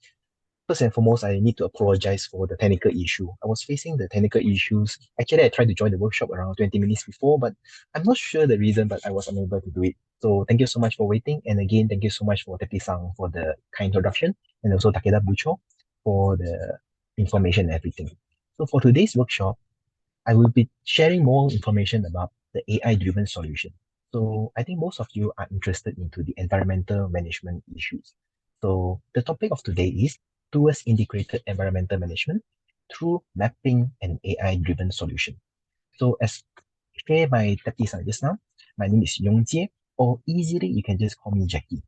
First and foremost, I need to apologize for the technical issue. I was facing the technical issues. Actually, I tried to join the workshop around 20 minutes before, but I'm not sure the reason, but I was unable to do it. So thank you so much for waiting. And again, thank you so much for Tepi-san for the kind introduction, and also Takeda Bucho for the information and everything. So for today's workshop, I will be sharing more information about the AI-driven solution. So I think most of you are interested into the environmental management issues. So the topic of today is towards integrated environmental management through mapping and AI-driven solution. So as shared by Tepi-san just now, my name is Yong Jie, or easily you can just call me Jackie.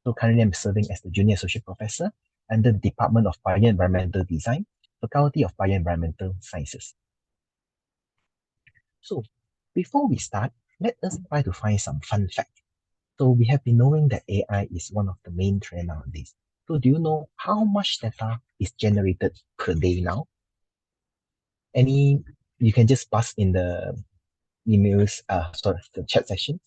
So currently I'm serving as the Junior Associate Professor under the Department of Bioenvironmental Design, Faculty of Bioenvironmental Sciences. So before we start, let us try to find some fun facts. So we have been knowing that AI is one of the main trends nowadays. So do you know how much data is generated per day now? You can just pass in the emails, the chat section.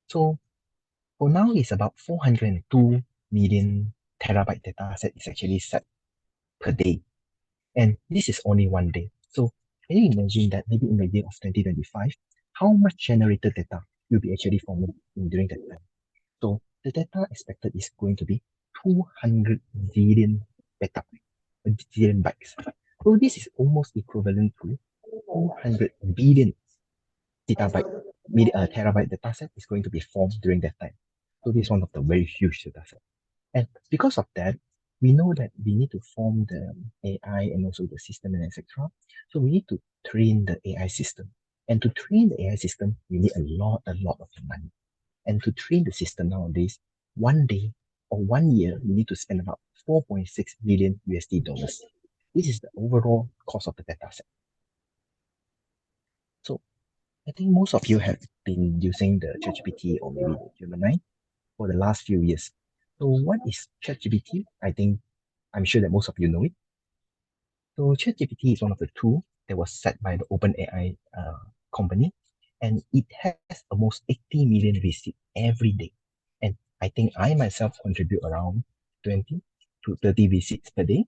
So for now, it's about 402 million terabyte data set is actually set per day. And this is only one day. So can you imagine that maybe in the year of 2025, how much generated data will be actually formed during that time? So the data expected is going to be 200 billion billion bytes. So this is almost equivalent to 200 billion terabyte data set is going to be formed during that time. So this is one of the very huge data set. And because of that, we know that we need to form the AI and also the system and etc. So we need to train the AI system. And to train the AI system, we need a lot of money. And to train the system nowadays, one day or 1 year, we need to spend about 4.6 million USD dollars. This is the overall cost of the data set. So I think most of you have been using the ChatGPT or maybe the Gemini for the last few years. So what is ChatGPT? I'm sure that most of you know it. So ChatGPT is one of the tools that was set by the OpenAI company, and it has almost 80 million visits every day. And I think I myself contribute around 20 to 30 visits per day.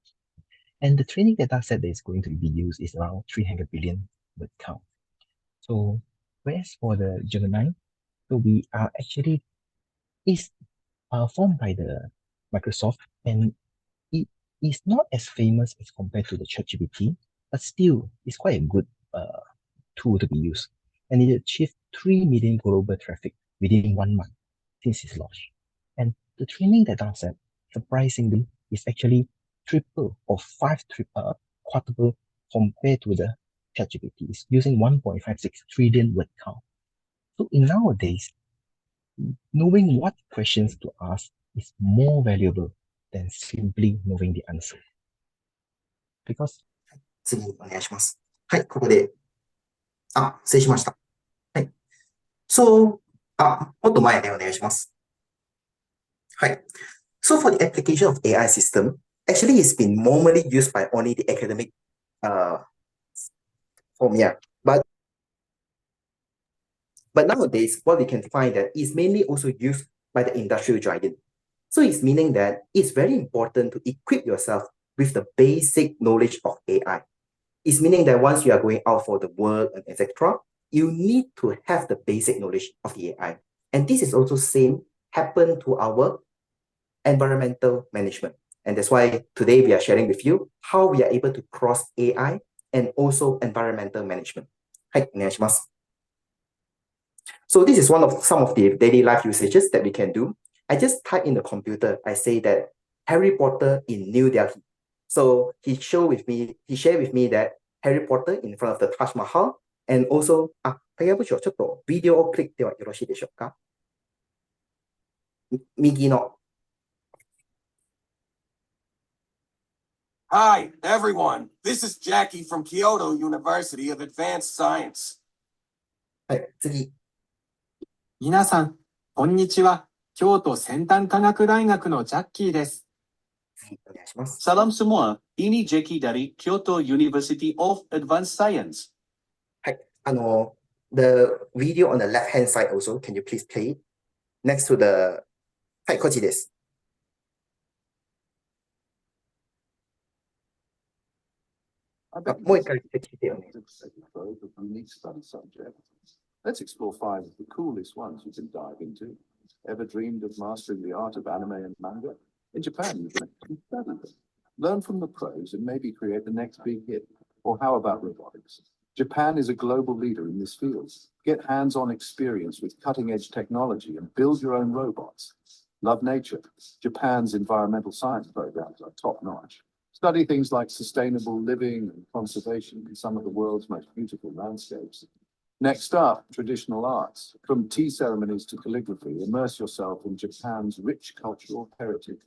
And the training data set that is going to be used is around 300 billion word count. So whereas for the Gemini, so we are actually is formed by the Microsoft, and it is not as famous as compared to the ChatGPT, but still it's quite a good tool to be used. And it achieved 3 million global traffic within 1 month since its launch. And the training data set, surprisingly, is actually triple or quadruple compared to the ChatGPT. It's using 1.56 trillion word count. So in nowadays, knowing what questions to ask is more valuable than simply knowing the answer. Because 次お願いします。はい、ここで。失礼しました。はい。So, もっと前でお願いします。はい。So for the application of AI system, actually it's been normally used by only the academic form, yeah. But nowadays, what we can find that is mainly also used by the industrial giant. So it's meaning that it's very important to equip yourself with the basic knowledge of AI. It's meaning that once you are going out for the work and etc., you need to have the basic knowledge of the AI. And this is also same happen to our environmental management. And that's why today we are sharing with you how we are able to cross AI and also environmental management. はい、お願いします。So this is some of the daily life usages that we can do. I just type in the computer. I say that Harry Potter in New Delhi. So he shared with me that Harry Potter in front of the Taj Mahal, and also 影山部長ちょっとビデオをクリックではよろしいでしょうか。右の。Hi, everyone. This is Jackie from Kyoto University of Advanced Science. はい、次。皆さん、こんにちは。京都先端科学大学のジャッキーです。次、お願いします。 Salam semua. Ini Jackie dari Kyoto University of Advanced Science. はい、the video on the left hand side also, can you please play it? Next to the はい、こっちです。もう一回来てよね。Let's explore 5 of the coolest ones you can dive into. Ever dreamed of mastering the art of anime and manga? In Japan, you can study them. Learn from the pros and maybe create the next big hit. Or how about robotics? Japan is a global leader in this field. Get hands-on experience with cutting-edge technology and build your own robots. Love nature. Japan's environmental science programs are top-notch. Study things like sustainable living and conservation in some of the world's most beautiful landscapes. Next up, traditional arts. From tea ceremonies to calligraphy, immerse yourself in Japan's rich cultural heritage.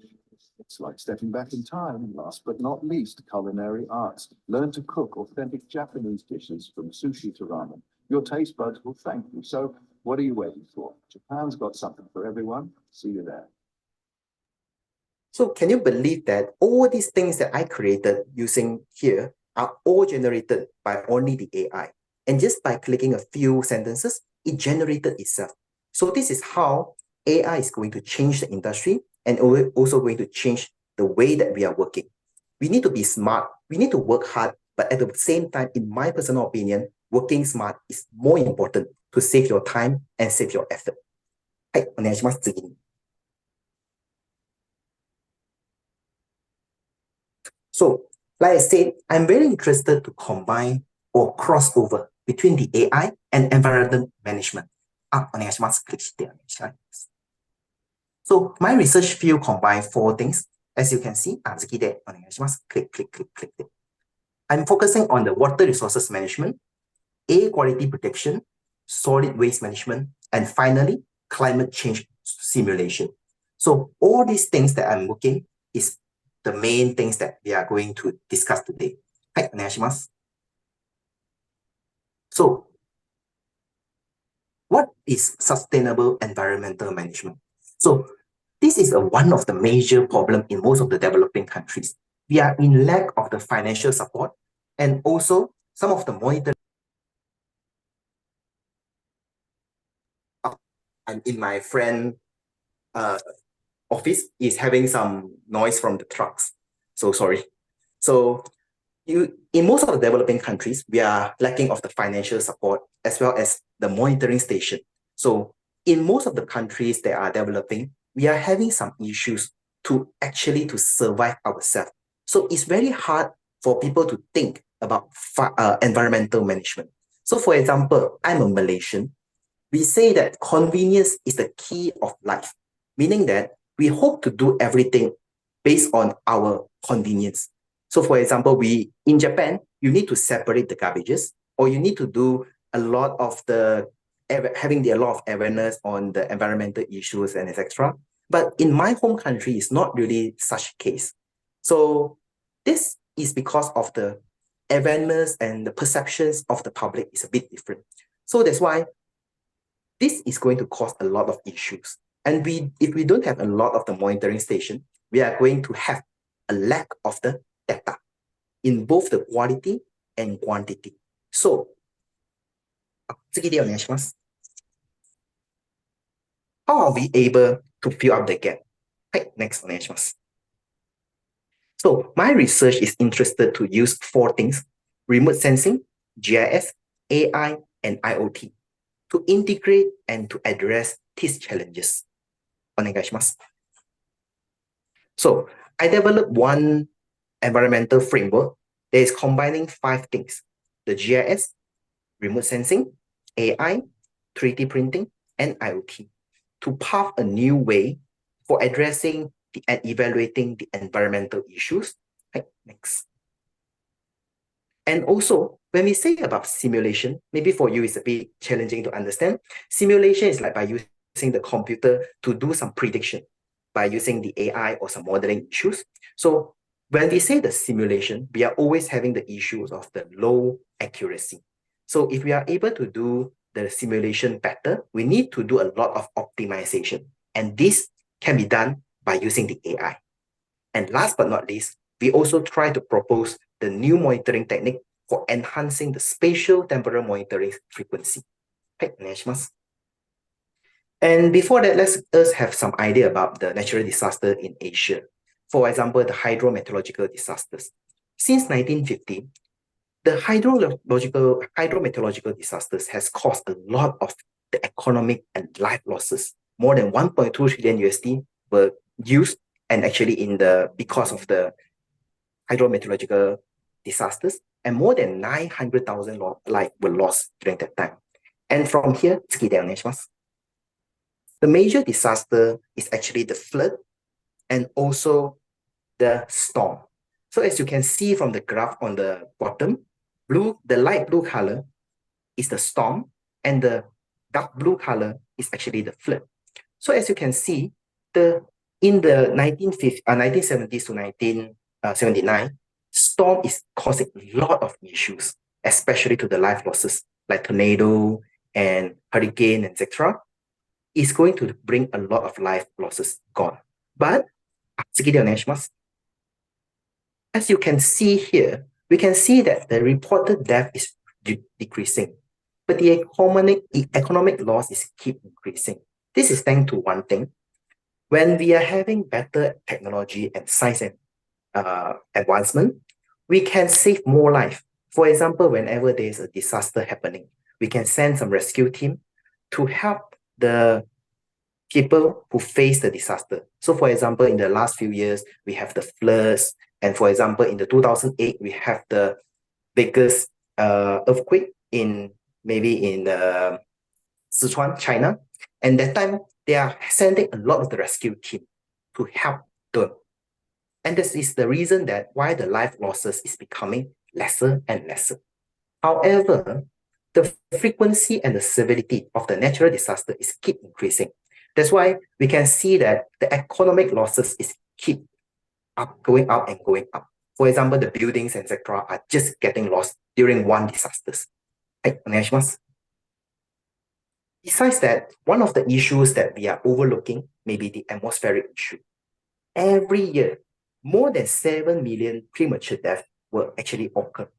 It's like stepping back in time. Last but not least, culinary arts. Learn to cook authentic Japanese dishes from sushi to ramen. Your taste buds will thank you. So what are you waiting for? Japan's got something for everyone. See you there. So can you believe that all these things that I created using here are all generated by only the AI? And just by clicking a few sentences, it generated itself. So this is how AI is going to change the industry and also going to change the way that we are working. We need to be smart, we need to work hard, but at the same time, in my personal opinion, working smart is more important to save your time and save your effort. はい、お願いします。次に。So, like I said, I'm very interested to combine or cross over between the AI and environmental management. お願いします。クリックしてお願いします。So, my research field combine four things. As you can see, 次でお願いします。クリック、クリック、クリック、クリックで。I'm focusing on the water resources management, air quality protection, solid waste management, and finally, climate change simulation. So all these things that I'm looking is the main things that we are going to discuss today. はい、お願いします。So, what is sustainable environmental management? So, this is one of the major problems in most of the developing countries. We are in lack of the financial support and also some of the monitoring. I'm in my friend office is having some noise from the trucks. So sorry. So in most of the developing countries, we are lacking of the financial support as well as the monitoring station. So in most of the countries that are developing, we are having some issues to actually to survive ourselves. So it's very hard for people to think about environmental management. So for example, I'm a Malaysian. We say that convenience is the key of life, meaning that we hope to do everything based on our convenience. So for example, in Japan, you need to separate the garbages, or you need to do a lot of having a lot of awareness on the environmental issues and etc. But in my home country, it's not really such a case. So this is because of the awareness and the perceptions of the public is a bit different. So that's why this is going to cause a lot of issues. And if we don't have a lot of the monitoring station, we are going to have a lack of the data in both the quality and quantity. So, 次でお願いします。How are we able to fill up the gap? はい、next お願いします。So, my research is interested to use four things: remote sensing, GIS, AI, and IoT to integrate and to address these challenges. お願いします。So, I developed one environmental framework that is combining five things: the GIS, remote sensing, AI, 3D printing, and IoT to path a new way for addressing and evaluating the environmental issues. Right, next. And also, when we say about simulation, maybe for you it's a bit challenging to understand. Simulation is like by using the computer to do some prediction by using the AI or some modeling issues. So when we say the simulation, we are always having the issues of the low accuracy. So if we are able to do the simulation better, we need to do a lot of optimization. And this can be done by using the AI. And last but not least, we also try to propose the new monitoring technique for enhancing the spatial temporal monitoring frequency. Okay, お願いします。And before that, let us have some idea about the natural disaster in Asia. For example, the hydrometeorological disasters. Since 1950, the hydrometeorological disasters has caused a lot of the economic and life losses. More than 1.2 trillion USD were used and actually because of the hydrometeorological disasters, and more than 900,000 lives were lost during that time. And from here, 次でお願いします。The major disaster is actually the flood and also the storm. So as you can see from the graph on the bottom, the light blue color is the storm and the dark blue color is actually the flood. So as you can see, in the 1970s to 1979, storm is causing a lot of issues, especially to the life losses like tornado and hurricane, etc. It's going to bring a lot of life losses gone. But, 次でお願いします。As you can see here, we can see that the reported death is decreasing, but the economic loss is keep increasing. This is thanks to one thing. When we are having better technology and science and advancement, we can save more life. For example, whenever there is a disaster happening, we can send some rescue team to help the people who face the disaster. So for example, in the last few years, we have the floods. And for example, in the 2008, we have the biggest earthquake in Sichuan, China. And that time, they are sending a lot of the rescue team to help them. And this is the reason that why the life losses is becoming lesser and lesser. However, the frequency and the severity of the natural disaster is keep increasing. That's why we can see that the economic losses is keep going up and going up. For example, the buildings, etc., are just getting lost during one disasters. Besides that, one of the issues that we are overlooking may be the atmospheric issue. Every year, more than 7 million premature deaths will actually occur.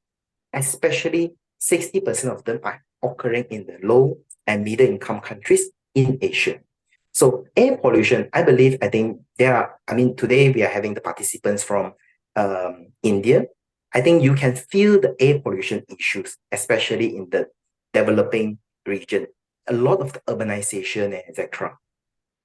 Especially 60% of them are occurring in the low and middle income countries in Asia. So air pollution, I think today we are having the participants from India. I think you can feel the air pollution issues, especially in the developing region. A lot of the urbanization and etc.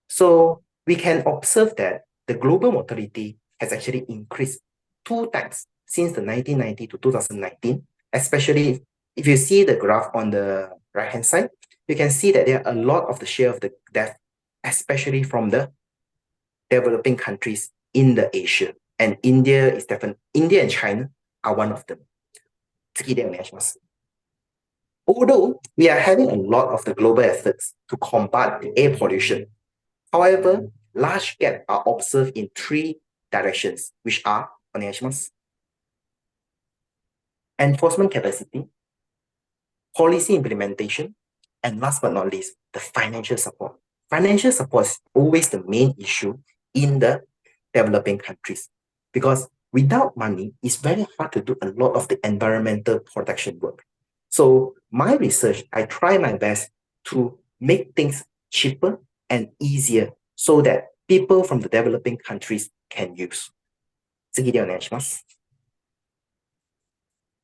So we can observe that the global mortality has actually increased 2 times since the 1990 to 2019, especially if you see the graph on the right-hand side, you can see that there are a lot of the share of the death, especially from the developing countries in the Asia. And India and China are one of them. Although we are having a lot of the global efforts to combat the air pollution, however, large gaps are observed in 3 directions, which are enforcement capacity, policy implementation, and last but not least, the financial support. Financial support is always the main issue in the developing countries because without money, it's very hard to do a lot of the environmental protection work. So my research, I try my best to make things cheaper and easier so that people from the developing countries can use.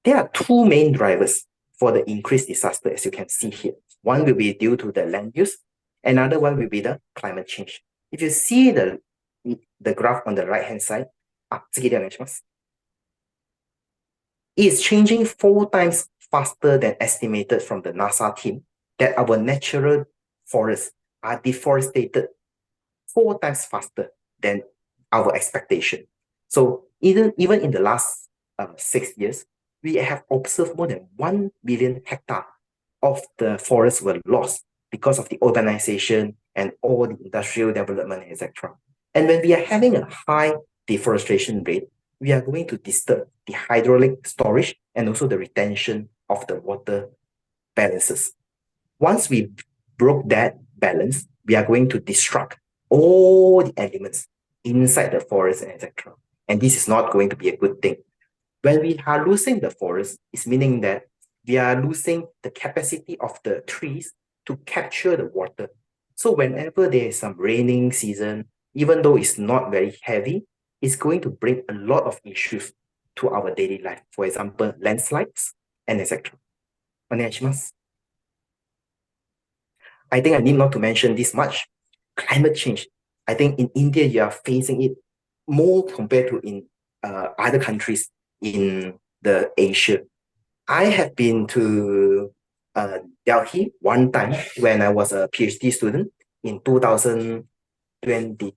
There are 2 main drivers for the increased disaster, as you can see here. One will be due to the land use, another one will be the climate change. If you see the graph on the right-hand side, it is changing 4 times faster than estimated from the NASA team that our natural forests are deforested 4 times faster than our expectation. So even in the last 6 years, we have observed more than 1 billion hectares of the forests were lost because of the urbanization and all the industrial development, etc. And when we are having a high deforestation rate, we are going to disturb the hydraulic storage and also the retention of the water balances. Once we broke that balance, we are going to destruct all the elements inside the forest, etc. And this is not going to be a good thing. When we are losing the forest, it's meaning that we are losing the capacity of the trees to capture the water. So whenever there is some raining season, even though it's not very heavy, it's going to bring a lot of issues to our daily life. For example, landslides and etc. I think I need not to mention this much. Climate change. I think in India, you are facing it more compared to in other countries in the Asia. I have been to Delhi one time when I was a PhD student in 2022.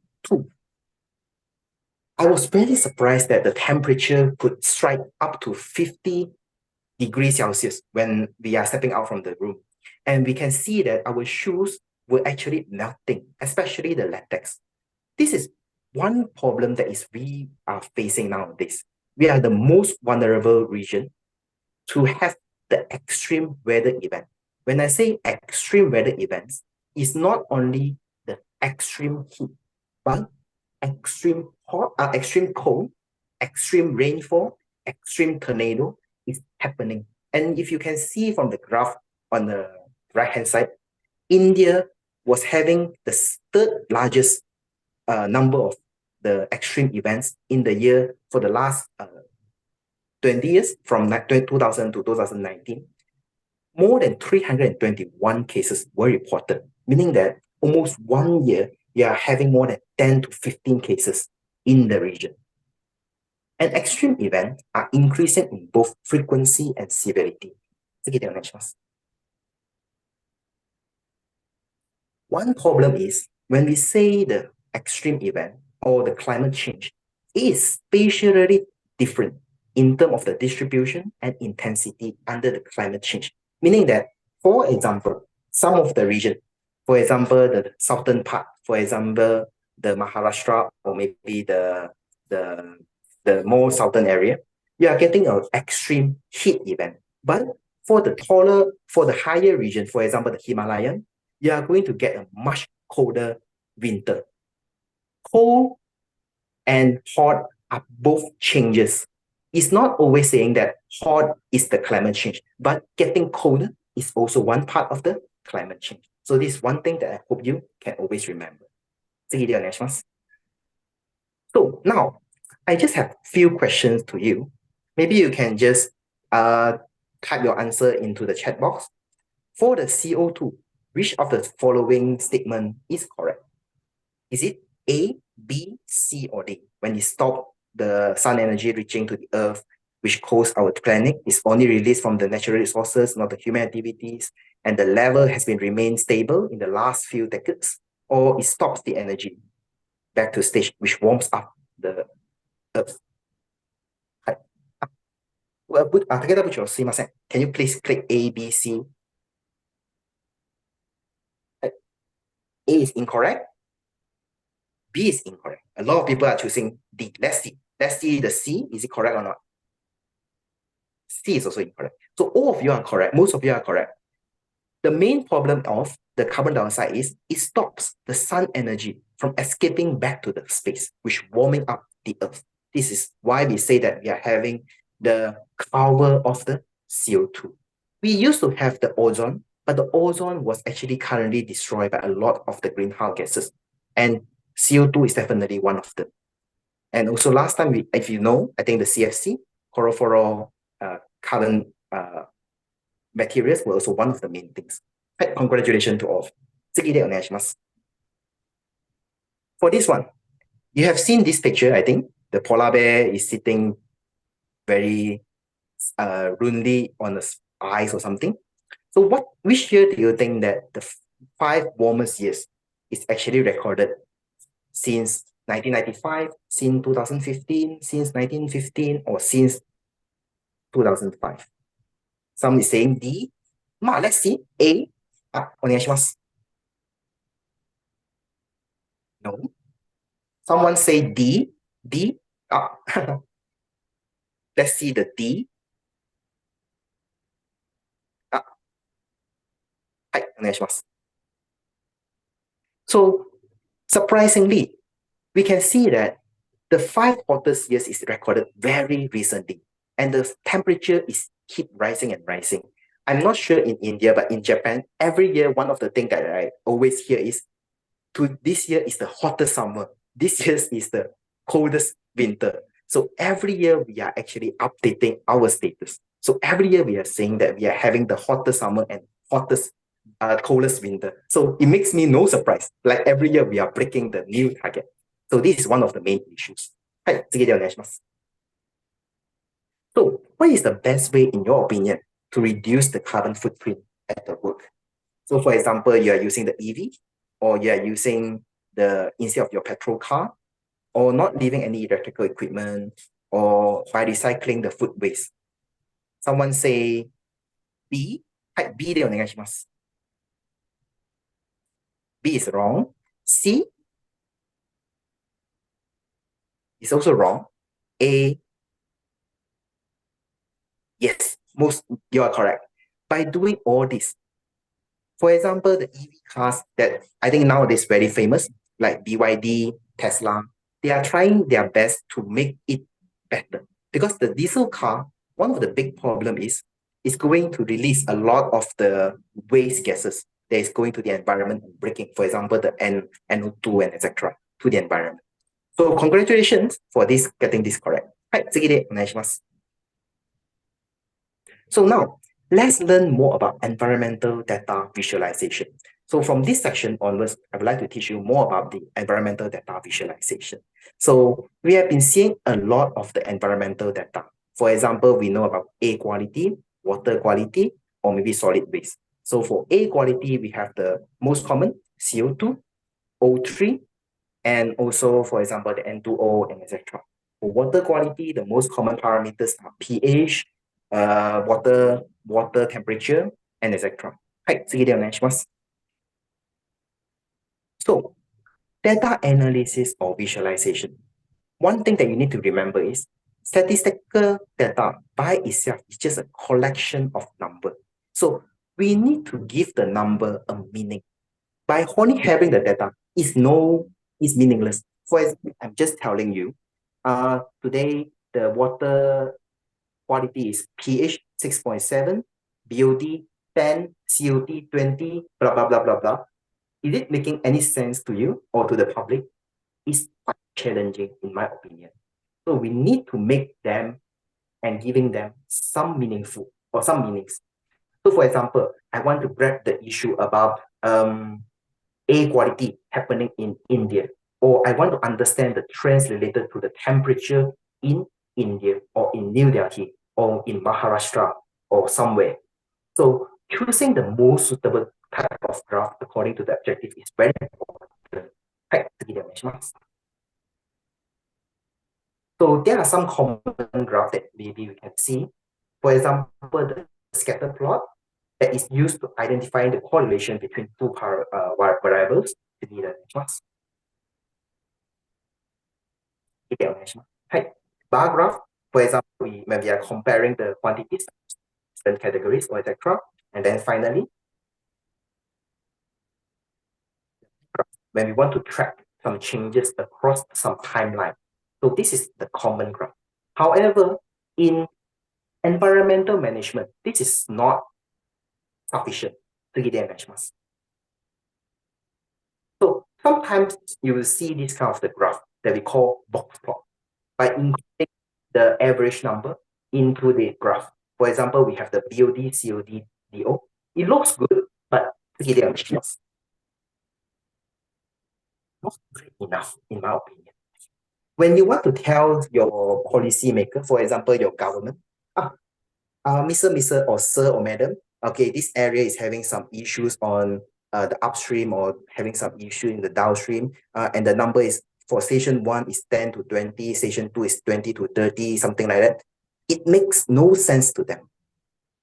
I was very surprised that the temperature could strike up to 50 degrees Celsius when we are stepping out from the room. And we can see that our shoes were actually melting, especially the latex. This is one problem that we are facing nowadays. We are the most vulnerable region to have the extreme weather event. When I say extreme weather events, it's not only the extreme heat, but extreme hot, extreme cold, extreme rainfall, extreme tornado is happening. And if you can see from the graph on the right-hand side, India was having the third largest number of the extreme events in the year for the last 20 years, from 2000 to 2019. More than 321 cases were reported, meaning that almost 1 year, you are having more than 10 to 15 cases in the region. And extreme events are increasing in both frequency and severity. One problem is when we say the extreme event or the climate change is spatially different in terms of the distribution and intensity under the climate change. Meaning that, for example, some of the region, for example, the southern part, for example, the Maharashtra or maybe the more southern area, you are getting an extreme heat event. But for the higher region, for example, the Himalayan, you are going to get a much colder winter. Cold and hot are both changes. It's not always saying that hot is the climate change, but getting colder is also one part of the climate change. So this is one thing that I hope you can always remember. So now, I just have few questions to you. Maybe you can just type your answer into the chat box. For the CO2, which of the following statement is correct? Is it A, B, C, or D? When you stop the sun energy reaching to the earth, which cools our planet, is only released from the natural resources, not the human activities, and the level has been remained stable in the last few decades, or it stops the energy back to stage, which warms up the earth. Can you please click A, B, C? A is incorrect. B is incorrect. A lot of people are choosing D. Let's see. Let's see the C. Is it correct or not? C is also incorrect. So all of you are correct. Most of you are correct. The main problem of the carbon dioxide is it stops the sun energy from escaping back to the space, which warming up the earth. This is why we say that we are having the cover of the CO2. We used to have the ozone, but the ozone was actually currently destroyed by a lot of the greenhouse gases. And CO2 is definitely one of them. And also last time, if you know, I think the CFC, chlorofluorocarbon materials were also one of the main things. Right, congratulations to all. For this one, you have seen this picture, I think. The polar bear is sitting very rudely on the ice or something. So which year do you think that the 5 warmest years is actually recorded? Since 1995, since 2015, since 1915, or since 2005? Some is saying D. Let's see. A. No. Someone say D. D. Let's see the D. So, surprisingly, we can see that the 5 hottest years is recorded very recently, and the temperature is keep rising and rising. I'm not sure in India, but in Japan, every year, one of the things that I always hear is, this year is the hottest summer. This year is the coldest winter. So every year we are actually updating our status. So every year we are saying that we are having the hottest summer and coldest winter. So it makes me no surprise. Like every year we are breaking the new target. So this is one of the main issues. So what is the best way, in your opinion, to reduce the carbon footprint at the work? So for example, you are using the EV, or you are using instead of your petrol car, or not leaving any electrical equipment, or by recycling the food waste. Someone say B. Bでお願いします。B is wrong. C is also wrong. A. Yes, you are correct. By doing all this, for example, the EV cars that I think nowadays very famous, like BYD, Tesla, they are trying their best to make it better. Because the diesel car, one of the big problem is it's going to release a lot of the waste gases, that is going to the environment and breaking, for example, the NO2 and etc. to the environment. So congratulations for this, getting this correct. はい、次でお願いします。So now, let's learn more about environmental data visualization. So from this section onwards, I would like to teach you more about the environmental data visualization. So we have been seeing a lot of the environmental data. For example, we know about air quality, water quality, or maybe solid waste. So for air quality, we have the most common CO2, O3, and also, for example, the N2O and etc. For water quality, the most common parameters are pH, water temperature, and etc. はい、次でお願いします。So, data analysis or visualization. One thing that you need to remember is statistical data by itself is just a collection of numbers. So, we need to give the number a meaning. By only having the data is meaningless. For example, I'm just telling you, today the water quality is pH 6.7, BOD 10, COT 20, blah, blah, blah, blah, blah. Is it making any sense to you or to the public? It's quite challenging, in my opinion. So we need to make them and giving them some meaningful or some meanings. So for example, I want to grab the issue about air quality happening in India, or I want to understand the trends related to the temperature in India or in New Delhi or in Maharashtra or somewhere. So choosing the most suitable type of graph according to the objective is very important. はい、次でお願いします。So there are some common graphs that maybe we can see. For example, the scatter plot that is used to identify the correlation between two variables. 次でお願いします。次でお願いします。はい。Bar graph, for example, when we are comparing the quantities, different categories, or etc. And then finally, when we want to track some changes across some timeline. So this is the common graph. However, in environmental management, this is not sufficient. So sometimes you will see this kind of the graph that we call box plot by including the average number into the graph. For example, we have the BOD, COD, DO. It looks good, but not good enough, in my opinion. When you want to tell your policymaker, for example, your government, Mr. or Sir or Madam, okay, this area is having some issues on the upstream or having some issue in the downstream, and the number is for station 1 is 10 to 20, station 2 is 20 to 30, something like that. It makes no sense to them.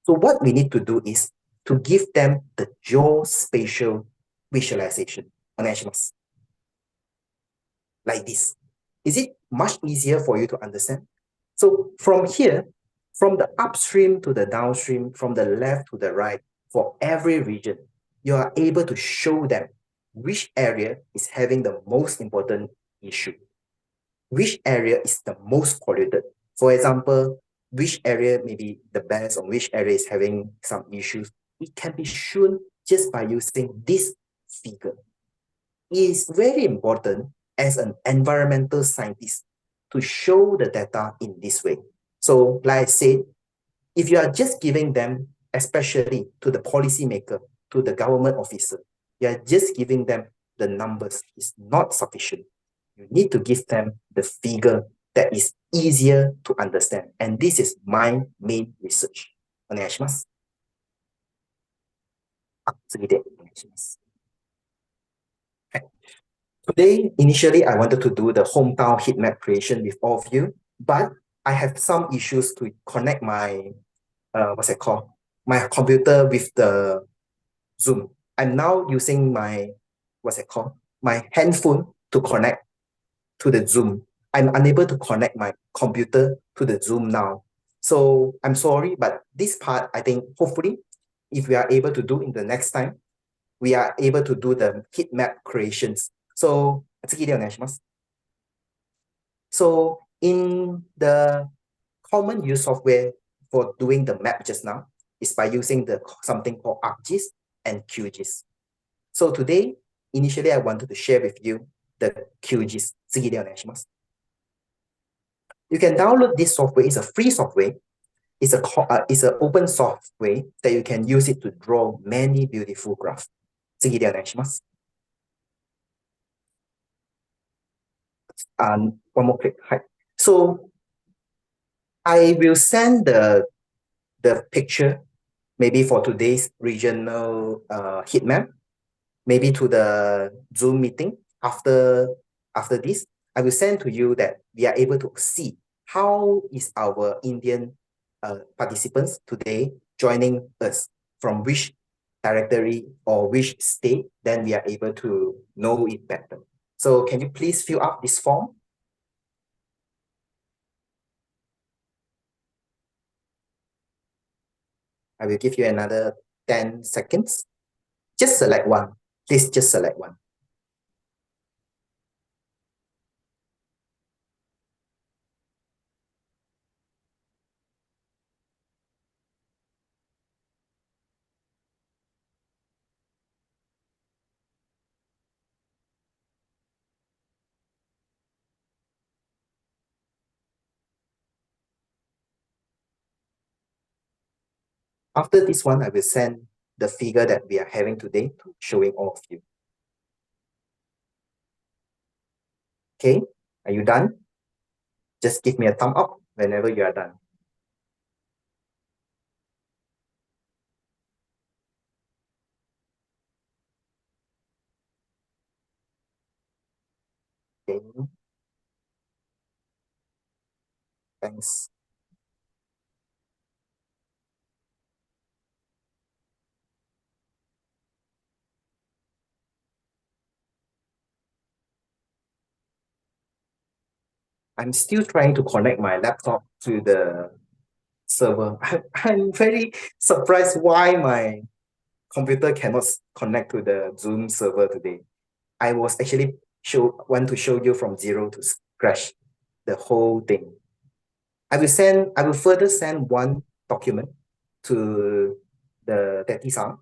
So what we need to do is to give them the geospatial visualization. Like this. Is it much easier for you to understand? So from here, from the upstream to the downstream, from the left to the right, for every region, you are able to show them which area is having the most important issue, which area is the most polluted. For example, which area may be the best or which area is having some issues. It can be shown just by using this figure. It is very important as an environmental scientist to show the data in this way. So like I said, if you are just giving them, especially to the policymaker, to the government officer, you are just giving them the numbers is not sufficient. You need to give them the figure that is easier to understand. And this is my main research. お願いします。次でお願いします。Today, initially, I wanted to do the hometown heat map creation with all of you, but I have some issues to connect my, my computer with the Zoom. I'm now using my, my handphone to connect to the Zoom. I'm unable to connect my computer to the Zoom now. So I'm sorry, but this part, I think, hopefully, if we are able to do in the next time, we are able to do the heat map creations. So, so in the common use software for doing the map just now is by using the something called ArcGIS and QGIS. So today, initially, I wanted to share with you the QGIS. You can download this software. It's a free software. It's an open software that you can use it to draw many beautiful graphs. One more click. Hi. So I will send the picture maybe for today's regional heat map, maybe to the Zoom meeting after this. I will send to you that we are able to see how is our Indian participants today joining us, from which territory or which state, then we are able to know it better. So can you please fill up this form? I will give you another 10 seconds. Just select one. Please just select one. After this one, I will send the figure that we are having today to showing all of you. Okay, are you done? Just give me a thumb up whenever you are done. Okay. Thanks. I'm still trying to connect my laptop to the server. I'm very surprised why my computer cannot connect to the Zoom server today. I was actually want to show you from zero to scratch the whole thing. I will further send one document to the Teti-san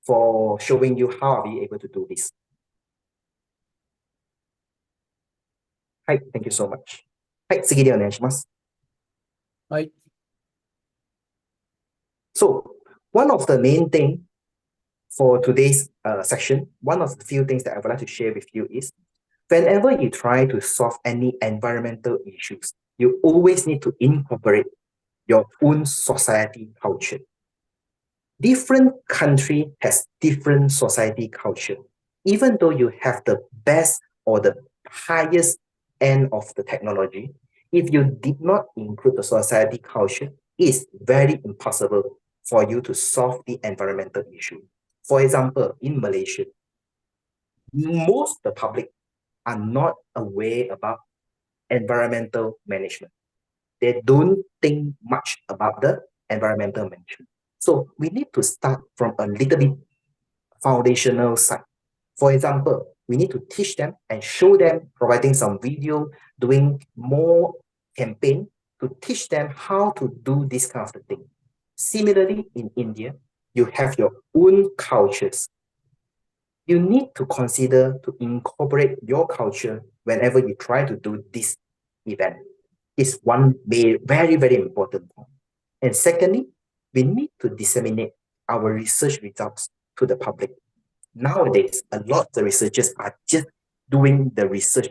for showing you how are we able to do this. Hi, thank you so much. Hi, 次でお願いします。はい。 So one of the main thing for today's section, one of the few things that I would like to share with you is, whenever you try to solve any environmental issues, you always need to incorporate your own society culture. Different country has different society culture. Even though you have the best or the highest end of the technology, if you did not include the society culture, it's very impossible for you to solve the environmental issue. For example, in Malaysia, most of the public are not aware about environmental management. They don't think much about the environmental management. So we need to start from a little bit foundational side. For example, we need to teach them and show them, providing some video, doing more campaign to teach them how to do this kind of thing. Similarly, in India, you have your own cultures. You need to consider to incorporate your culture whenever you try to do this event. It's one very, very important point. And secondly, we need to disseminate our research results to the public. Nowadays, a lot of the researchers are just doing the research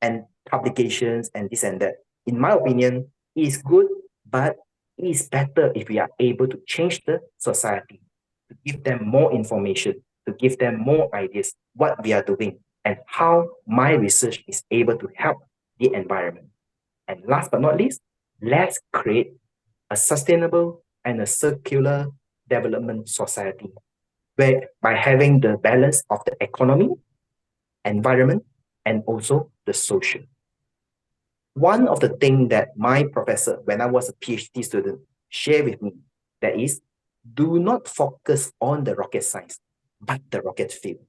and publications and this and that. In my opinion, it's good, but it's better if we are able to change the society, to give them more information, to give them more ideas what we are doing and how my research is able to help the environment. And last but not least, let's create a sustainable and a circular development society where by having the balance of the economy, environment, and also the social. One of the things that my professor, when I was a PhD student, shared with me, that is, do not focus on the rocket science, but the rocket field.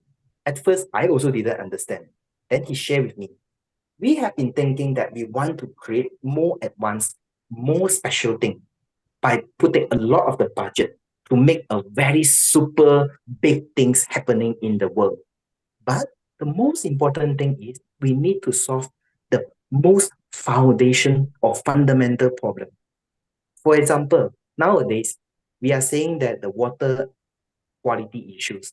At first, I also didn't understand. Then he shared with me, we have been thinking that we want to create more advanced, more special thing by putting a lot of the budget to make a very super big things happening in the world. But the most important thing is we need to solve the most foundation or fundamental problem. For example, nowadays, we are saying that the water quality issues.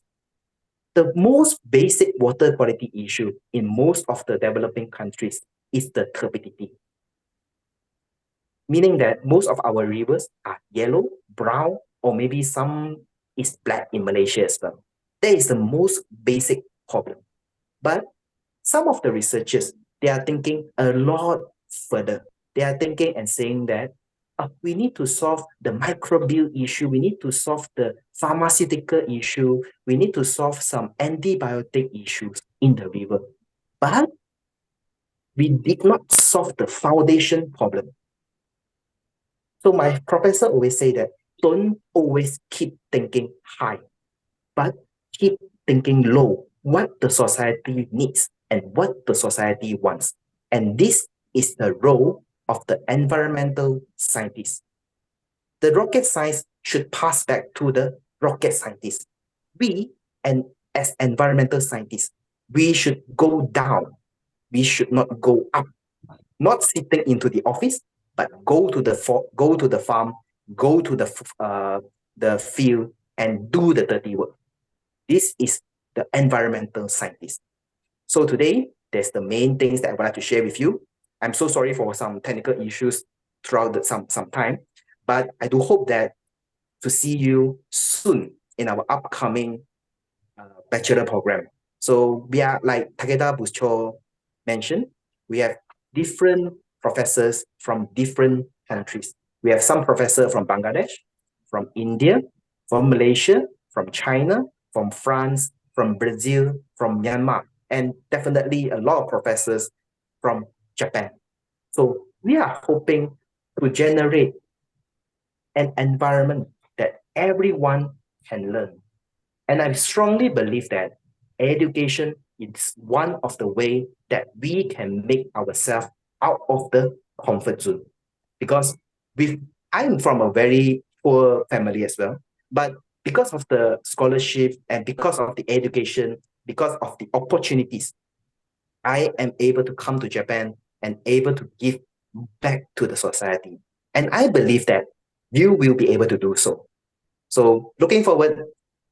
The most basic water quality issue in most of the developing countries is the turbidity. Meaning that most of our rivers are yellow, brown, or maybe some is black in Malaysia as well. That is the most basic problem. But some of the researchers, they are thinking a lot further. They are thinking and saying that we need to solve the microbial issue. We need to solve the pharmaceutical issue. We need to solve some antibiotic issues in the river. But we did not solve the foundation problem. So my professor always say that don't always keep thinking high, but keep thinking low, what the society needs and what the society wants. And this is the role of the environmental scientists. The rocket science should pass back to the rocket scientists. We, and as environmental scientists, we should go down. We should not go up. Not sitting into the office, but go to the farm, go to the field, and do the dirty work. This is the environmental scientist. So today, there's the main things that I would like to share with you. I'm so sorry for some technical issues throughout some time, but I do hope that to see you soon in our upcoming bachelor program. So we are, like Takeda Buscho mentioned, we have different professors from different countries. We have some professors from Bangladesh, from India, from Malaysia, from China, from France, from Brazil, from Myanmar, and definitely a lot of professors from Japan. So we are hoping to generate an environment that everyone can learn. And I strongly believe that education is one of the ways that we can make ourselves out of the comfort zone. Because I'm from a very poor family as well, but because of the scholarship and because of the education, because of the opportunities, I am able to come to Japan and able to give back to the society. And I believe that you will be able to do so. So looking forward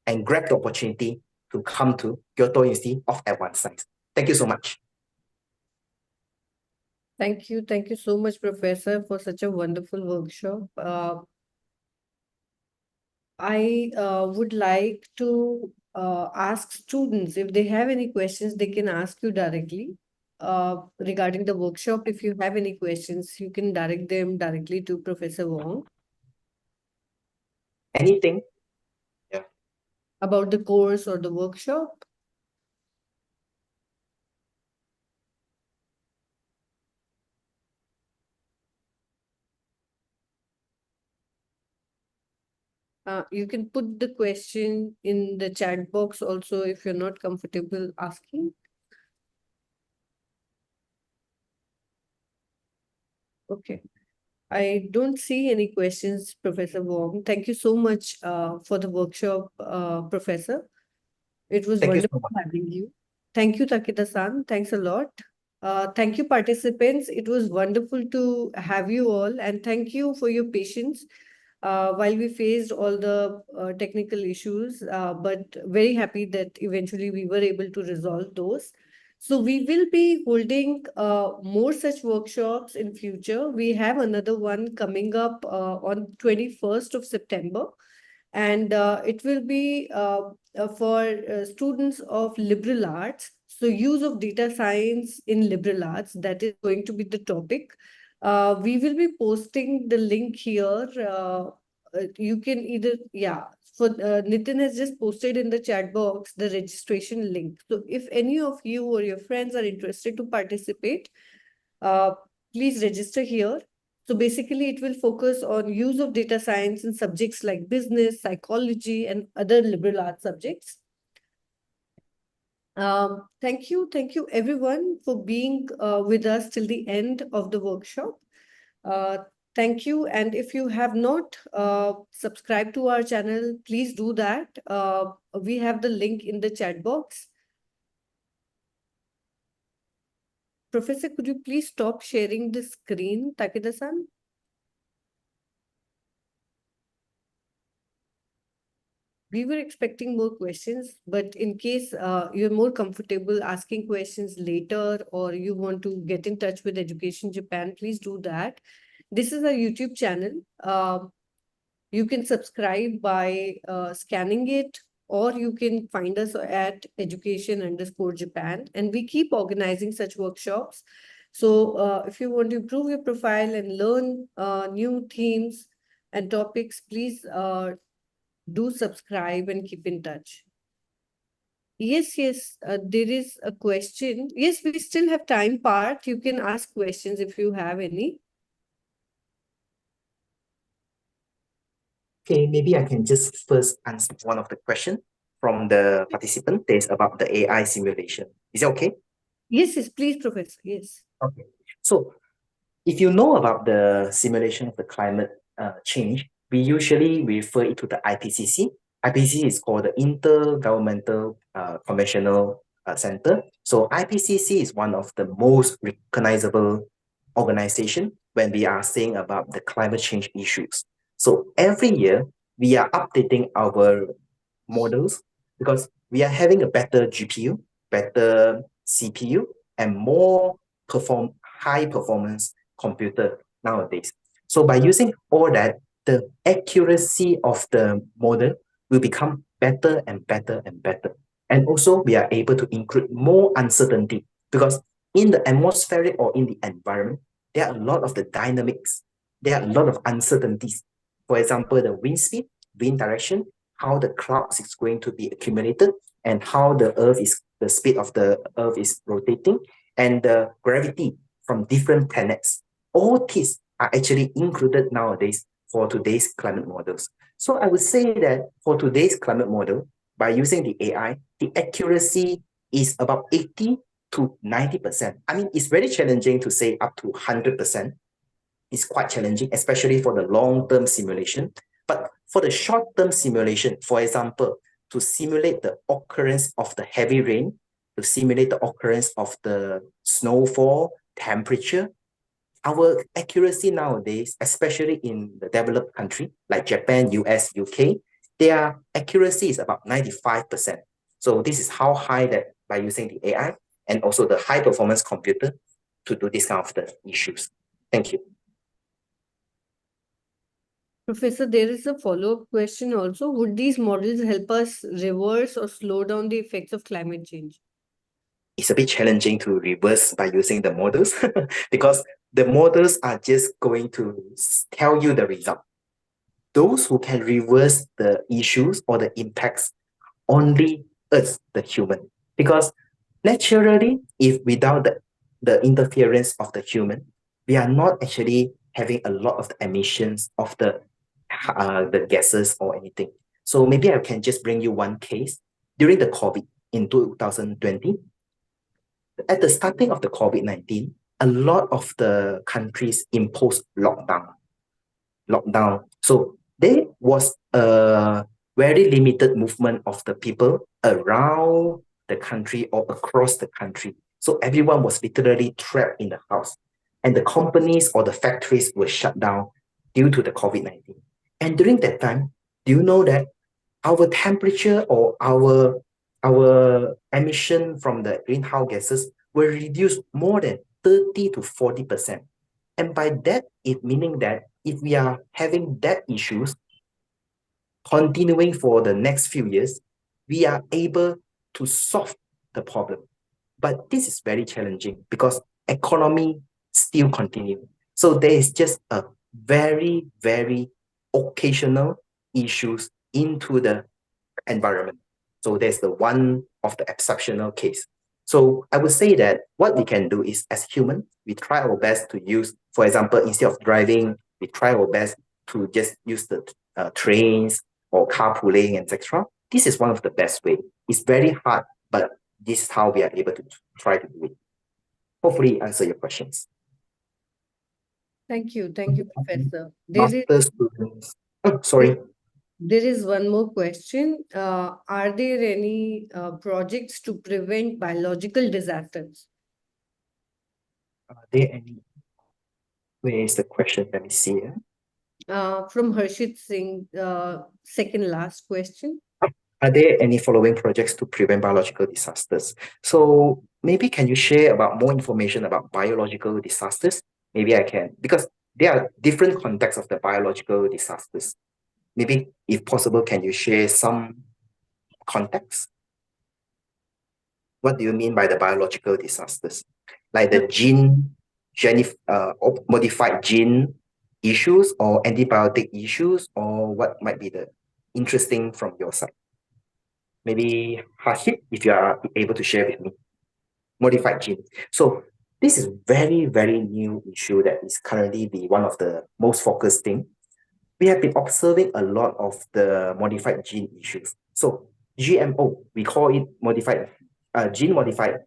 and grab the opportunity to come to Kyoto University of Advanced Science. Thank you so much. Thank you. Thank you so much, Professor, for such a wonderful workshop. I would like to ask students if they have any questions, they can ask you directly regarding the workshop. If you have any questions, you can direct them directly to Professor Wong Anything? about the course or the workshop. You can put the question in the chat box also if you're not comfortable asking. Okay. I don't see any questions, Professor Wong. Thank you so much for the workshop, Professor. It was Thank you so wonderful much. having you. Thank you, Takeda-san. Thanks a lot. Thank you, participants. It was wonderful to have you all, and thank you for your patience while we faced all the technical issues, but very happy that eventually we were able to resolve those. So we will be holding more such workshops in future. We have another one coming up on 21st of September. And it will be for students of liberal arts. So use of data science in liberal arts, that is going to be the topic. We will be posting the link here. You can either, Nitin has just posted in the chat box the registration link. So if any of you or your friends are interested to participate, please register here. So basically, it will focus on use of data science in subjects like business, psychology, and other liberal arts subjects. Thank you everyone for being with us till the end of the workshop. Thank you. And if you have not subscribed to our channel, please do that. We have the link in the chat box. Professor, could you please stop sharing the screen, Takeda-san? We were expecting more questions, but in case you're more comfortable asking questions later or you want to get in touch with Education Japan, please do that. This is our YouTube channel. You can subscribe by scanning it, or you can find us at education_Japan. And we keep organizing such workshops. So if you want to improve your profile and learn new themes and topics, please do subscribe and keep in touch. Yes, there is a question. Yes, we still have time part. You can ask questions if you have any. Okay, maybe I can just first answer one of the questions from the participant. That is about the AI simulation. Is it okay? Yes, please, Professor. Yes. Okay. So if you know about the simulation of the climate change, we usually refer it to the IPCC. IPCC is called the Intergovernmental Conventional Center. So IPCC is one of the most recognizable organization when we are saying about the climate change issues. So every year, we are updating our models because we are having a better GPU, better CPU, and more high performance computer nowadays. So by using all that, the accuracy of the model will become better and better and better. And also we are able to include more uncertainty because in the atmospheric or in the environment, there are a lot of the dynamics. There are a lot of uncertainties. For example, the wind speed, wind direction, how the clouds is going to be accumulated, and how the speed of the earth is rotating, and the gravity from different planets. All these are actually included nowadays for today's climate models. So I would say that for today's climate model, by using the AI, the accuracy is about 80 to 90%. I mean, it's very challenging to say up to 100%. It's quite challenging, especially for the long-term simulation. But for the short-term simulation, for example, to simulate the occurrence of the heavy rain, to simulate the occurrence of the snowfall, temperature, our accuracy nowadays, especially in the developed country like Japan, US, UK, their accuracy is about 95%. So this is how high that by using the AI and also the high performance computer to do this kind of the issues. Thank you. Professor, there is a follow-up question also. Would these models help us reverse or slow down the effects of climate change? It's a bit challenging to reverse by using the models because the models are just going to tell you the result. Those who can reverse the issues or the impacts only us, the human. Because naturally, if without the interference of the human, we are not actually having a lot of the emissions of the gases or anything. So maybe I can just bring you one case. During the COVID in 2020, at the starting of the COVID-19, a lot of the countries imposed lockdown. So there was a very limited movement of the people around the country or across the country. So everyone was literally trapped in the house. And the companies or the factories were shut down due to the COVID-19. And during that time, do you know that our temperature or our emission from the greenhouse gases were reduced more than 30 to 40%. And by that, it meaning that if we are having that issues continuing for the next few years, we are able to solve the problem. But this is very challenging because economy still continue. So there is just a very, very occasional issues into the environment. So there's the one of the exceptional case. So I would say that what we can do is, as human, we try our best to use, for example, instead of driving, we try our best to just use the trains or carpooling, etc. This is one of the best way. It's very hard, but this is how we are able to try to do it. Hopefully answer your questions. Thank you, Professor. There is Master students. Oh, sorry. there is one more question. Are there any projects to prevent biological disasters? Are there any? Where is the question? Let me see. From Harshit Singh, second last question. Are there any following projects to prevent biological disasters? So maybe can you share about more information about biological disasters? Maybe I can, because there are different contexts of the biological disasters. Maybe if possible, can you share some context? What do you mean by the biological disasters? Like the modified gene issues or antibiotic issues, or what might be the interesting from your side? Maybe Harshit, if you are able to share with me. Modified gene. So this is very, very new issue that is currently the one of the most focused thing. We have been observing a lot of the modified gene issues. So GMO, we call it modified gene organism,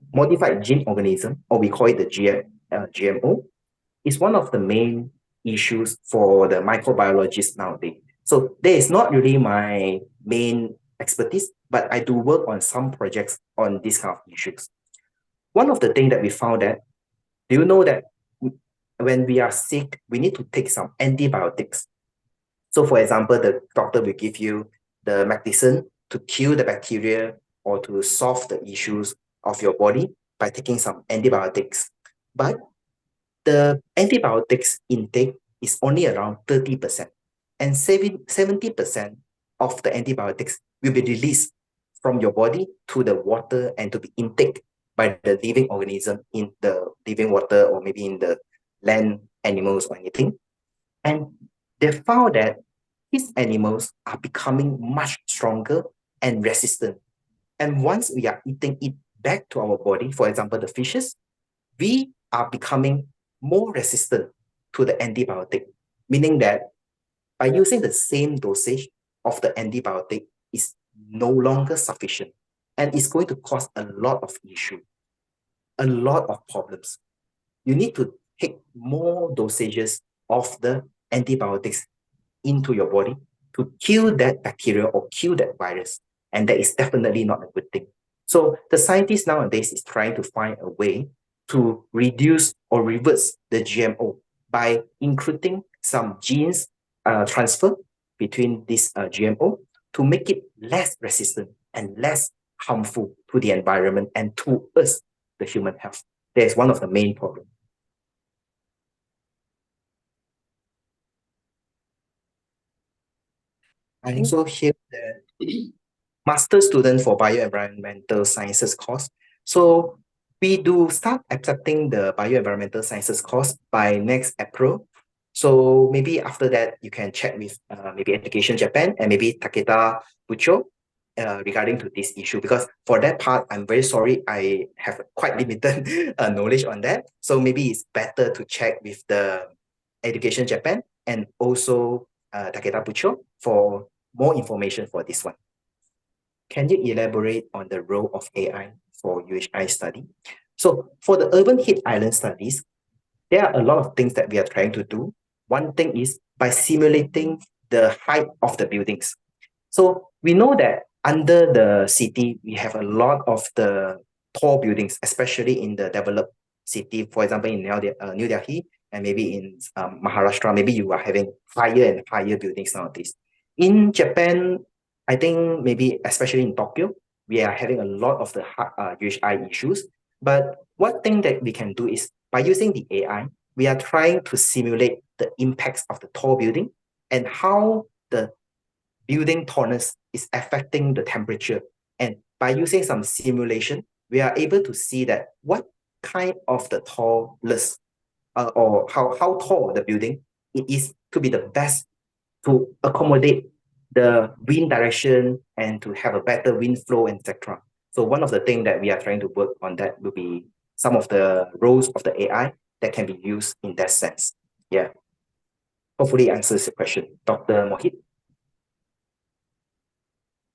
or we call it the GMO, is one of the main issues for the microbiologists nowadays. So there is not really my main expertise, but I do work on some projects on these kind of issues. One of the things that we found that, do you know that when we are sick, we need to take some antibiotics. So for example, the doctor will give you the medicine to kill the bacteria or to solve the issues of your body by taking some antibiotics. But the antibiotics intake is only around 30%. And 70% of the antibiotics will be released from your body to the water and to be intake by the living organism in the living water or maybe in the land animals or anything. And they found that these animals are becoming much stronger and resistant. And once we are eating it back to our body, for example, the fishes, we are becoming more resistant to the antibiotic, meaning that by using the same dosage of the antibiotic is no longer sufficient and it's going to cause a lot of issue, a lot of problems. You need to take more dosages of the antibiotics into your body to kill that bacteria or kill that virus. And that is definitely not a good thing. So the scientists nowadays is trying to find a way to reduce or reverse the GMO by including some genes transfer between this GMO to make it less resistant and less harmful to the environment and to us, the human health. That is one of the main problems. I also hear the master student for bioenvironmental sciences course. So we do start accepting the bioenvironmental sciences course by next April. So maybe after that, you can check with maybe Education Japan and maybe Takeda Bucho regarding to this issue. Because for that part, I'm very sorry, I have quite limited knowledge on that. So maybe it's better to check with the Education Japan and also Takeda Bucho for more information for this one. Can you elaborate on the role of AI for UHI study? So for the urban heat island studies, there are a lot of things that we are trying to do. One thing is by simulating the height of the buildings. So we know that under the city, we have a lot of the tall buildings, especially in the developed city. For example, in New Delhi and maybe in Maharashtra, maybe you are having higher and higher buildings nowadays. In Japan, I think maybe especially in Tokyo, we are having a lot of the UHI issues. But one thing that we can do is by using the AI, we are trying to simulate the impacts of the tall building and how the building tallness is affecting the temperature. And by using some simulation, we are able to see that what kind of the tallness or how tall the building it is to be the best to accommodate the wind direction and to have a better wind flow, etc. So one of the things that we are trying to work on that will be some of the roles of the AI that can be used in that sense. Yeah. Hopefully answers the question. Dr. Mohit.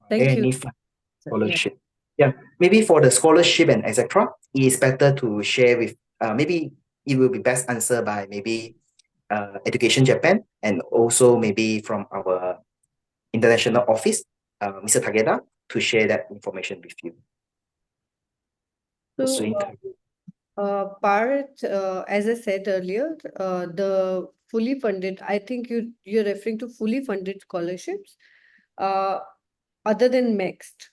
Thank you. Any scholarship? Yeah, maybe for the scholarship and etc., it is better to share with maybe it will be best answered by maybe Education Japan, and also maybe from our international office, Mr. Takeda, to share that information with you. So, as I said earlier, the fully funded, I think you're referring to fully funded scholarships, other than MEXT.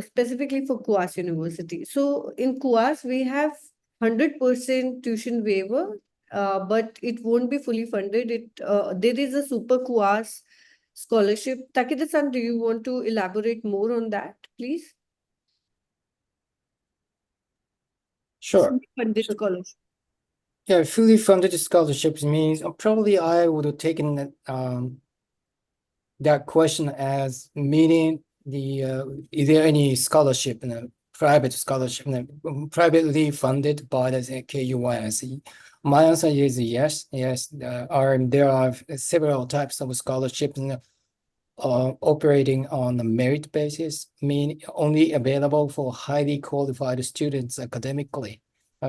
Specifically for KUAS University. So in KUAS, we have 100% tuition waiver, but it won't be fully funded. There is a super KUAS scholarship. Takeda-san, do you want to elaborate more on that, please? Sure. Fully funded scholarship. Yeah, fully funded scholarships means probably I would have taken that question as meaning is there any scholarship, private scholarship, privately funded by the KUS? My answer is yes. Yes, there are several types of scholarships operating on a merit basis, meaning only available for highly qualified students academically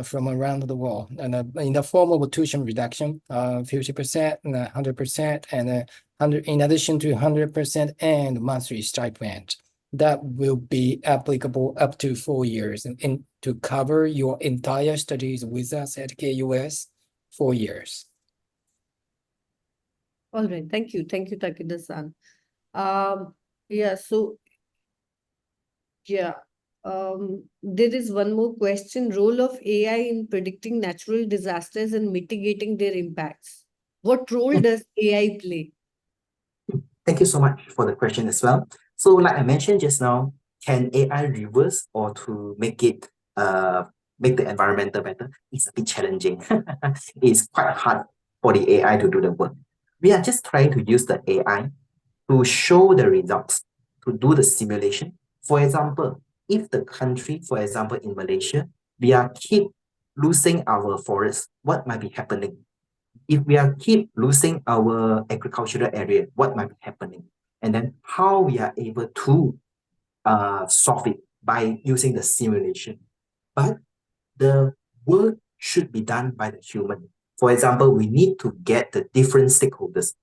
from around the world, and in the form of a tuition reduction, 50% and 100%, and in addition to 100% and monthly stipend. That will be applicable up to 4 years and to cover your entire studies with us at KUS 4 years. All right, thank you, Takeda-san. Yeah, so yeah, there is one more question: role of AI in predicting natural disasters and mitigating their impacts. What role does AI play? Thank you so much for the question as well. So like I mentioned just now, can AI reverse or to make it make the environmental better? It's a bit challenging. It's quite hard for the AI to do the work. We are just trying to use the AI to show the results, to do the simulation. For example, if the country, for example, in Malaysia, we are keep losing our forests, what might be happening? If we are keep losing our agricultural area, what might be happening? And then how we are able to solve it by using the simulation. But the work should be done by the human. For example, we need to get the different stakeholders.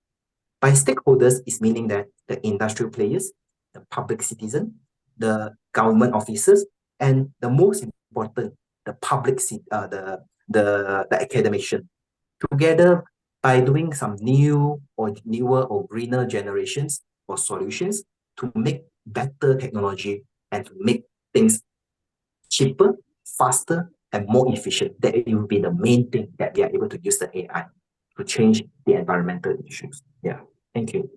By stakeholders is meaning that the industrial players, the public citizen, the government officers, and the most important, the public, the academician. Together, by doing some new or newer or greener generations or solutions to make better technology and to make things cheaper, faster, and more efficient. That it will be the main thing that we are able to use the AI to change the environmental issues. Yeah, thank you.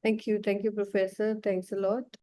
Thank you, Professor. Thanks a lot.